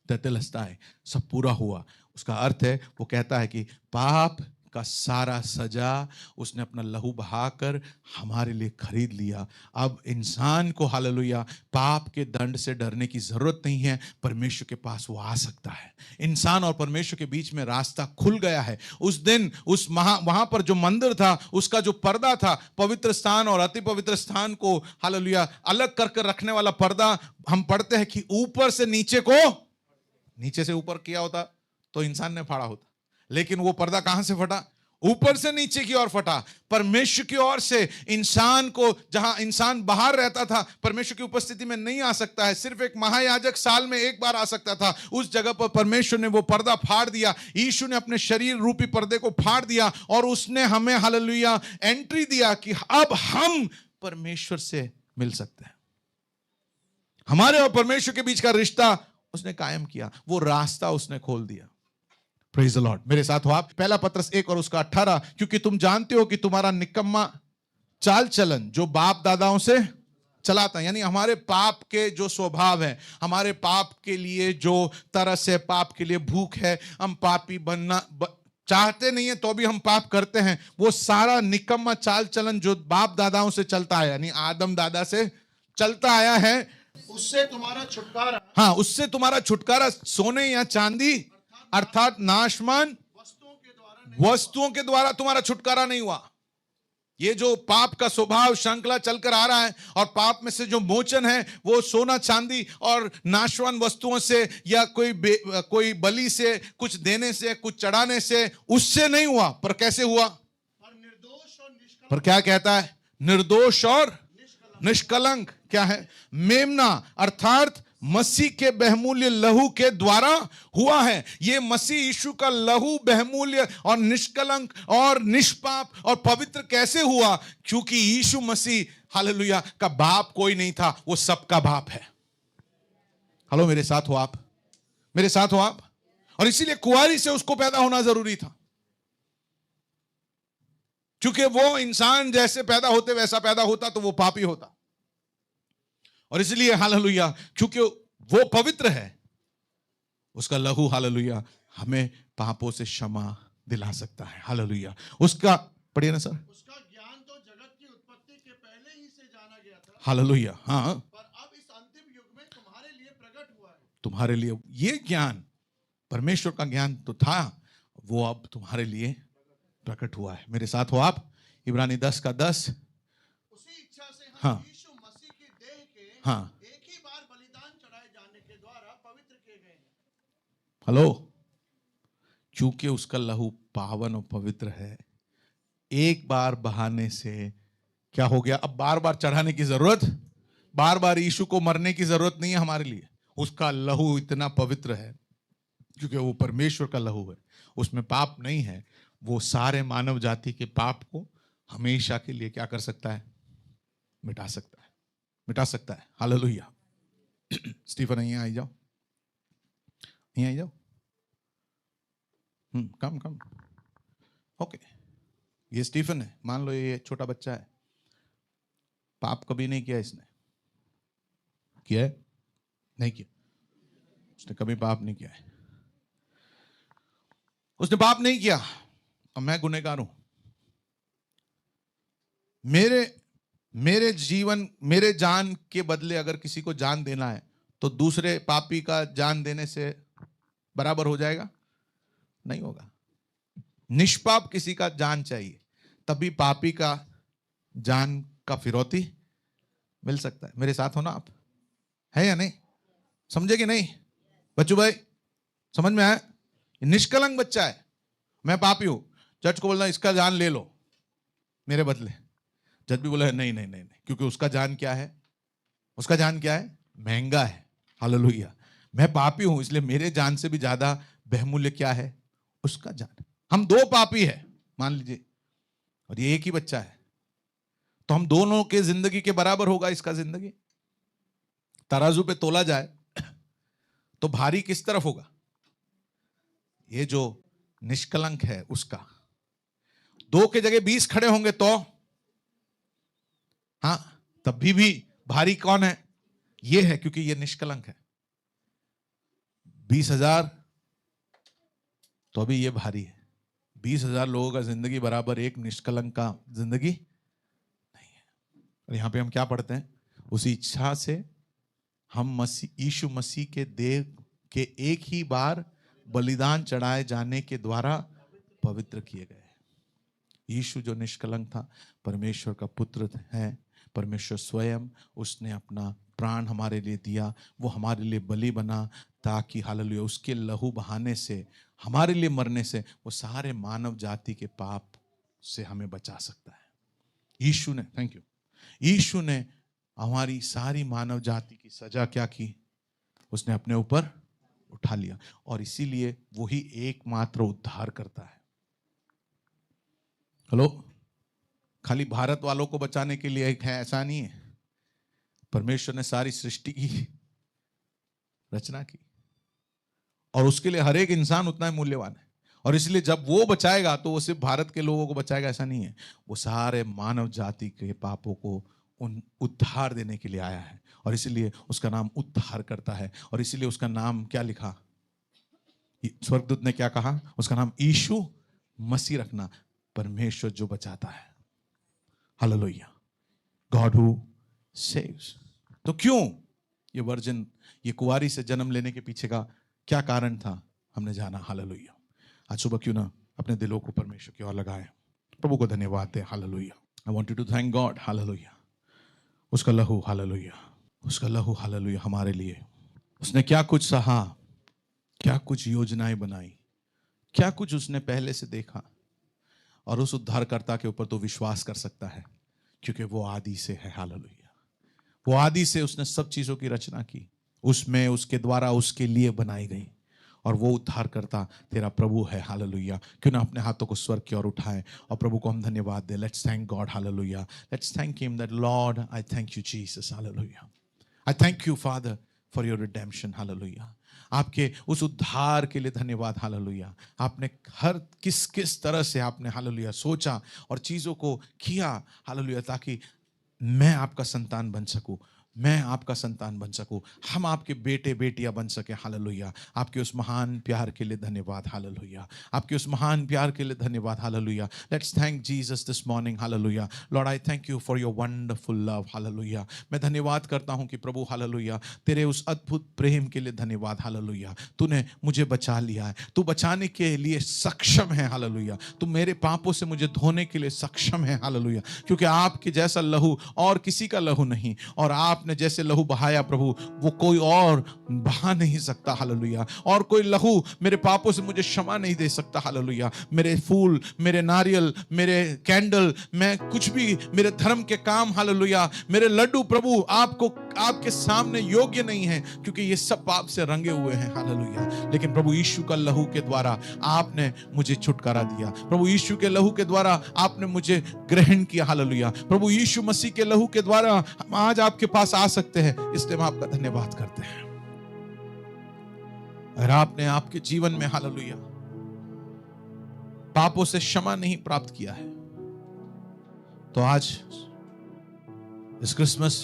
तेतेलस्ताई, सब पूरा हुआ। उसका अर्थ है, वो कहता है कि पाप का सारा सजा उसने अपना लहू बहाकर हमारे लिए खरीद लिया। अब इंसान को हालेलुया पाप के दंड से डरने की जरूरत नहीं है, परमेश्वर के पास वो आ सकता है। इंसान और परमेश्वर के बीच में रास्ता खुल गया है। उस दिन वहां पर जो मंदिर था, उसका जो पर्दा था, पवित्र स्थान और अति पवित्र स्थान को हालेलुया अलग कर रखने वाला पर्दा, हम पढ़ते हैं कि ऊपर से नीचे को, नीचे से ऊपर किया होता तो इंसान ने फाड़ा होता, लेकिन वो पर्दा कहां से फटा? ऊपर से नीचे की ओर फटा। परमेश्वर की ओर से इंसान को, जहां इंसान बाहर रहता था, परमेश्वर की उपस्थिति में नहीं आ सकता है, सिर्फ एक महायाजक साल में एक बार आ सकता था, उस जगह पर परमेश्वर ने वो पर्दा फाड़ दिया। यीशु ने अपने शरीर रूपी पर्दे को फाड़ दिया, और उसने हमें हालेलुया एंट्री दिया कि अब हम परमेश्वर से मिल सकते हैं। हमारे और परमेश्वर के बीच का रिश्ता उसने कायम किया, वो रास्ता उसने खोल दिया। प्रेज द लॉर्ड, मेरे साथ हो आप? पहला पत्रस 1 और उसका 18, क्योंकि तुम जानते हो कि तुम्हारा निकम्मा चाल चलन जो बाप दादाओं से चलाता है, यानी हमारे पाप के जो स्वभाव है, हमारे पाप के लिए जो तरस है, पाप के लिए भूख है, हम पापी बनना चाहते नहीं है तो भी हम पाप करते हैं, वो सारा निकम्मा चाल चलन जो बाप दादाओं से चलता है, यानी आदम दादा से चलता आया है, उससे तुम्हारा छुटकारा हाँ, उससे तुम्हारा छुटकारा सोने या चांदी अर्थात नाशमान वस्तुओं के द्वारा तुम्हारा छुटकारा नहीं हुआ। ये जो पाप का स्वभाव श्रृंखला चलकर आ रहा है और पाप में से जो मोचन है वो सोना चांदी और नाशवान वस्तुओं से या कोई बलि से, कुछ देने से, कुछ चढ़ाने से, उससे नहीं हुआ। पर कैसे हुआ? पर निर्दोष और निष्कलंक, पर क्या कहता है? निर्दोष और निष्कलंक क्या है? मेमना अर्थात मसीह के बहुमूल्य लहू के द्वारा हुआ है। ये मसीह यीशु का लहू बहुमूल्य और निष्कलंक और निष्पाप और पवित्र कैसे हुआ? क्योंकि यीशु मसीह हालेलुया का बाप कोई नहीं था, वो सबका बाप है। हेलो, मेरे साथ हो आप? मेरे साथ हो आप? और इसीलिए कुंवारी से उसको पैदा होना जरूरी था, क्योंकि वो इंसान जैसे पैदा होते वैसा पैदा होता तो वो पापी होता। और इसलिए हालेलुया, क्योंकि वो पवित्र है, उसका लहू हालेलुया हमें पापों से क्षमा दिला सकता है। हालेलुया। उसका पढ़िए ना सर। उसका ज्ञान तो जगत की उत्पत्ति के पहले ही से जाना गया था, हालेलुया। हाँ, पर अब इस अंतिम युग में तुम्हारे लिए प्रकट हुआ है। तुम्हारे लिए ये ज्ञान, परमेश्वर का ज्ञान तो था, वो अब तुम्हारे लिए प्रकट हुआ है। मेरे साथ हो आप? इब्रानी 10 का 10। उसी इच्छा से हम हाँ। यीशु मसीह की देह के हाँ, एक ही बार बलिदान चढ़ाए जाने के द्वारा पवित्र किए गए हैं। हेलो, क्योंकि उसका लहू पावन और पवित्र है, एक बार बहाने से क्या हो गया? अब बार बार चढ़ाने की जरूरत, बार बार यीशु को मरने की जरूरत नहीं है हमारे लिए। उसका लहू इतना पवित्र है क्योंकि वो परमेश्वर का लहू है, उसमें पाप नहीं है। वो सारे मानव जाति के पाप को हमेशा के लिए क्या कर सकता है? मिटा सकता है, मिटा सकता है। हालेलुया। स्टीफन यहाँ आई जाओ, यहाँ आई जाओ। कम कम। ओके, ये स्टीफन है, मान लो ये छोटा बच्चा है, पाप कभी नहीं किया इसने, किया है? नहीं किया, उसने कभी पाप नहीं किया है, उसने पाप नहीं किया। और मैं गुनहगार हूं। मेरे जीवन, मेरे जान के बदले अगर किसी को जान देना है तो दूसरे पापी का जान देने से बराबर हो जाएगा? नहीं होगा। निष्पाप किसी का जान चाहिए, तभी पापी का जान का फिरौती मिल सकता है। मेरे साथ हो ना आप? है या नहीं? समझे कि नहीं बच्चू भाई? समझ में आया? निष्कलंक बच्चा है, मैं पापी हूं, जज को बोलना इसका जान ले लो मेरे बदले। जज भी बोला नहीं नहीं नहीं नहीं, क्योंकि उसका जान क्या है? उसका जान क्या है? महंगा है। हालेलुया। मैं पापी हूं, इसलिए मेरे जान से भी ज्यादा बहुमूल्य क्या है? उसका जान। हम दो पापी है मान लीजिए, और ये एक ही बच्चा है, तो हम दोनों के जिंदगी के बराबर होगा इसका जिंदगी? तराजू पे तोला जाए तो भारी किस तरफ होगा? ये जो निष्कलंक है उसका। 2 के जगह 20 खड़े होंगे तो हाँ, तब भी भारी कौन है? ये है, क्योंकि ये निष्कलंक है। 20,000 तो अभी ये भारी है। 20,000 लोगों का जिंदगी बराबर एक निष्कलंक का जिंदगी नहीं है। और यहां पे हम क्या पढ़ते हैं? उसी इच्छा से हम मसीह यीशु मसीह के देह के एक ही बार बलिदान चढ़ाए जाने के द्वारा पवित्र किए गए। यीशु जो निष्कलंक था, परमेश्वर का पुत्र है, परमेश्वर स्वयं, उसने अपना प्राण हमारे लिए दिया, वो हमारे लिए बलि बना, ताकि हालेलुया उसके लहू बहाने से, हमारे लिए मरने से, वो सारे मानव जाति के पाप से हमें बचा सकता है। यीशु ने, थैंक यू, यीशु ने हमारी सारी मानव जाति की सजा क्या की? उसने अपने ऊपर उठा लिया। और इसीलिए वही एकमात्र उद्धार करता है। हेलो, खाली भारत वालों को बचाने के लिए एक है ऐसा नहीं है। परमेश्वर ने सारी सृष्टि की रचना की और उसके लिए हर एक इंसान उतना ही मूल्यवान है। और इसलिए जब वो बचाएगा तो वो सिर्फ भारत के लोगों को बचाएगा ऐसा नहीं है, वो सारे मानव जाति के पापों को उन उद्धार देने के लिए आया है। और इसलिए उसका नाम उद्धार करता है। और इसलिए उसका नाम क्या लिखा? स्वर्गदूत ने क्या कहा? उसका नाम यीशु मसीह रखना, परमेश्वर जो बचाता है। Hallelujah, God who saves. तो क्यों ये वर्जिन, ये कुंवारी से जन्म लेने के पीछे का क्या कारण था, हमने जाना। हालेलुया, आज सुबह क्यों ना अपने दिलों को परमेश्वर की ओर लगाएं, प्रभु को धन्यवाद दें। Hallelujah, I want you to thank God. Hallelujah, उसका लहू, हालेलुया, उसका लहू, हालेलुया, हमारे लिए उसने क्या कुछ सहा, क्या कुछ योजनाएं बनाई, क्या कुछ उसने पहले से देखा। और उस उद्धारकर्ता के ऊपर तो विश्वास कर सकता है, क्योंकि वो आदि से है। हालेलुया, वो आदि से उसने सब चीजों की रचना की, उसमें, उसके द्वारा, उसके लिए बनाई गई। और वो उद्धारकर्ता तेरा प्रभु है। हालेलुया, क्यों ना अपने हाथों को स्वर्ग की ओर उठाएं और प्रभु को हम धन्यवाद दें। Let's thank God. Hallelujah, let's thank him that Lord I thank you Jesus. Hallelujah, I thank you father for your redemption. Hallelujah, आपके उस उद्धार के लिए धन्यवाद। हालेलुया, आपने हर किस तरह से आपने, हालेलुया, सोचा और चीजों को किया। हालेलुया, ताकि मैं आपका संतान बन सकूं, मैं आपका संतान बन सकूं, हम आपके बेटे बेटियां बन सके। हालेलुया, आपके उस महान प्यार के लिए धन्यवाद। हालेलुया, आपके उस महान प्यार के लिए धन्यवाद। Hallelujah, let's thank Jesus this morning. Hallelujah, Lord I thank you for your wonderful love. Hallelujah, मैं धन्यवाद करता हूं कि प्रभु, हालेलुया, तेरे उस अद्भुत प्रेम के लिए धन्यवाद। हालेलुया, तूने मुझे बचा लिया है, तू बचाने के लिए सक्षम है। हालेलुया, तू मेरे पापों से मुझे धोने के लिए सक्षम है। हालेलुया, क्योंकि आपके जैसा लहू और किसी का लहू नहीं, और आपने जैसे लहू बहाया प्रभु, वो कोई और बहा नहीं सकता। हालेलुया, और कोई लहू मेरे पापों से मुझे क्षमा नहीं दे सकता। हालेलुया, मेरे फूल, मेरे नारियल, मेरे कैंडल, मैं कुछ भी, मेरे धर्म के काम, हालेलुया, मेरे लड्डू प्रभु आपको, आपके सामने योग्य नहीं है, क्योंकि ये सब पाप से रंगे हुए हैं। हालेलुया, लेकिन प्रभु यीशु का लहू के द्वारा आपने मुझे छुटकारा दिया। प्रभु यीशु के लहू के द्वारा आपने मुझे ग्रहण किया। हालेलुया, प्रभु यीशु मसीह के लहू के द्वारा हम आज आपके पास आ सकते हैं, इसलिए हम आपका धन्यवाद करते हैं। अगर आपने आपके जीवन में, हालेलुया, पापों से क्षमा नहीं प्राप्त किया है, तो आज इस क्रिसमस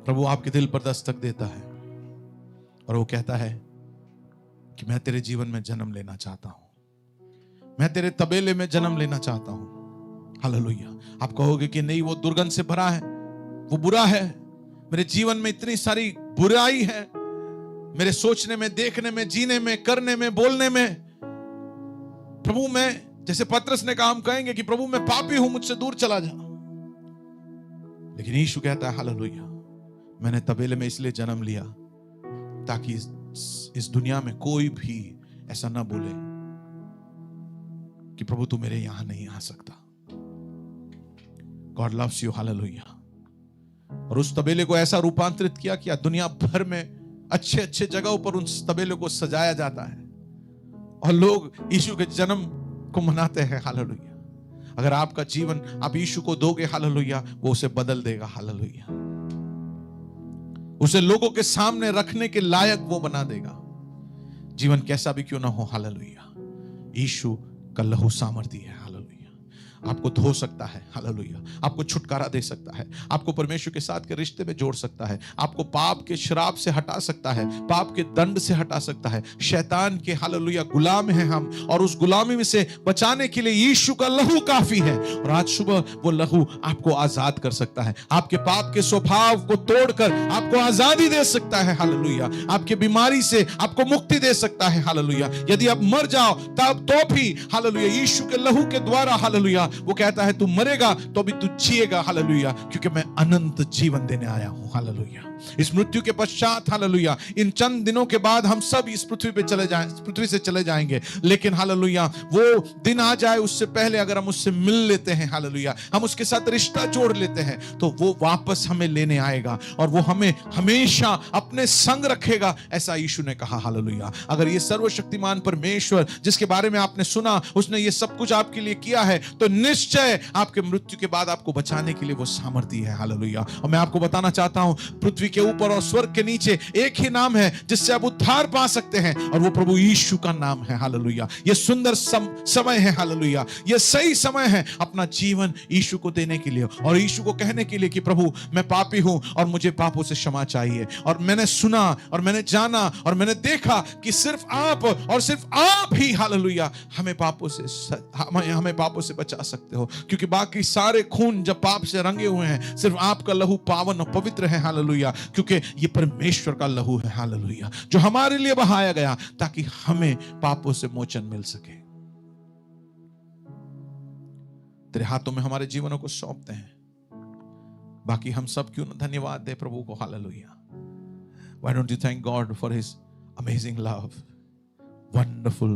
प्रभु आपके दिल पर दस्तक देता है और वो कहता है कि मैं तेरे जीवन में जन्म लेना चाहता हूं, मैं तेरे तबेले में जन्म लेना चाहता हूं। हालेलुया, आप कहोगे कि नहीं, वो दुर्गंध से भरा है, वो बुरा है, मेरे जीवन में इतनी सारी बुराई है, मेरे सोचने में, देखने में, जीने में, करने में, बोलने में। प्रभु मैं, जैसे पतरस ने कहा, हम कहेंगे कि प्रभु मैं पापी हूं, मुझसे दूर चला जा। लेकिन यीशु कहता है, हालेलुया, मैंने तबेले में इसलिए जन्म लिया ताकि इस दुनिया में कोई भी ऐसा ना बोले कि प्रभु तू मेरे यहां नहीं आ सकता। God loves you. हालेलुया, और उस तबेले को ऐसा रूपांतरित किया कि दुनिया भर में अच्छे अच्छे जगहों पर उस तबेले को सजाया जाता है और लोग यीशु के जन्म को मनाते हैं। हालेलुया, अगर आपका जीवन आप यीशु को दोगे, हालेलुया, वो उसे बदल देगा। हालेलुया, उसे लोगों के सामने रखने के लायक वो बना देगा, जीवन कैसा भी क्यों ना हो। हालेलुया, यीशु का लहू सामर्थी है। हालेलुया, आपको धो सकता है। हालेलुया, आपको छुटकारा दे सकता है, आपको परमेश्वर के साथ के रिश्ते में जोड़ सकता है, आपको पाप के श्राप से हटा सकता है, पाप के दंड से हटा सकता है। शैतान के, हालेलुया, गुलाम हैं हम, और उस गुलामी में से बचाने के लिए यीशु का लहू काफी है। और आज सुबह वो लहू आपको आजाद कर सकता है, आपके पाप के स्वभाव को तोड़कर आपको आजादी दे सकता है। हालेलुया, आपके बीमारी से आपको मुक्ति दे सकता है। हालेलुया, यदि आप मर जाओ तब तो भी, हालेलुया, यीशु के लहू के द्वारा, हालेलुया, वो कहता है तू मरेगा तो भी तू जिएगा। हालेलुया, क्योंकि मैं अनंत जीवन देने आया हूं। हालेलुया, इस मृत्यु के पश्चात, हालेलुया, इन चंद दिनों के बाद हम सब इस पृथ्वी पे चले जाएं, पृथ्वी से चले जाएंगे, लेकिन हालेलुया, वो दिन आ जाए उससे पहले अगर हम उससे मिल लेते हैं, हालेलुया, हम उसके साथ रिश्ता जोड़ लेते हैं, तो वो वापस हमें लेने आएगा और वो हमें हमेशा अपने संग रखेगा, ऐसा यीशु ने कहा। हालेलुया, अगर ये सर्वशक्तिमान परमेश्वर जिसके बारे में आपने सुना, उसने ये सब कुछ आपके लिए किया है, तो निश्चय आपके मृत्यु के बाद आपको बचाने के लिए वो सामर्थ्य है। हालेलुया। और मैं आपको बताना चाहता हूं, पृथ्वी के ऊपर और स्वर्ग के नीचे एक ही नाम है जिससे आप उद्धार पा सकते हैं, और वो प्रभु यीशु का नाम है। हालेलुया। ये सुंदर समय है। हालेलुया। ये सही समय है अपना जीवन यीशु को देने के लिए, और यीशु को कहने के लिए कि प्रभु मैं पापी हूं और मुझे पापों से क्षमा चाहिए। और मैंने सुना और मैंने जाना और मैंने देखा कि सिर्फ आप और सिर्फ आप ही, हालेलुया, हमें पापों से बचा सकते हो, क्योंकि बाकी सारे खून जब पाप से रंगे हुए हैं, सिर्फ आपका लहू पावन और पवित्र है। हालेलुया। क्योंकि ये परमेश्वर का लहू है। हालेलुया। जो हमारे लिए बहाया गया ताकि हमें पापों से मोचन मिल सके। तेरे हाथों में हमारे जीवनों को सौंपते हैं। बाकी हम सब क्यों न धन्यवाद दे प्रभु को। Hallelujah. Why don't you thank God for his amazing love, wonderful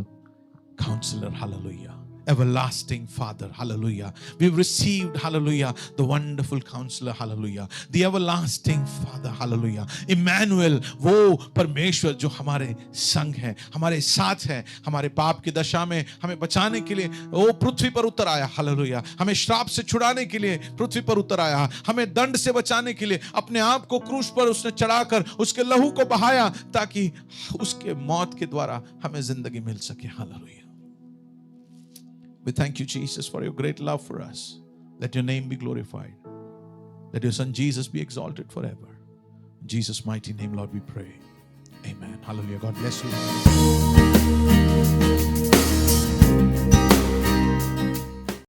counselor, hallelujah, everlasting Father, hallelujah. We've received, hallelujah, the wonderful counselor, hallelujah, the everlasting Father, hallelujah. Emmanuel, वो परमेश्वर जो हमारे संग है, हमारे साथ है, हमारे पाप की दशा में हमें बचाने के लिए वो पृथ्वी पर उतर आया। हालेलुया। हमें श्राप से छुड़ाने के लिए पृथ्वी पर उतर आया, हमें दंड से बचाने के लिए अपने आप को क्रूस पर उसने चढ़ाकर उसके लहू को बहाया ताकि उसके मौत के द्वारा हमें जिंदगी मिल सके। Hallelujah. We thank you, Jesus, for your great love for us. Let your name be glorified. Let your son Jesus be exalted forever. In Jesus' mighty name, Lord, we pray. Amen. Hallelujah. God bless you.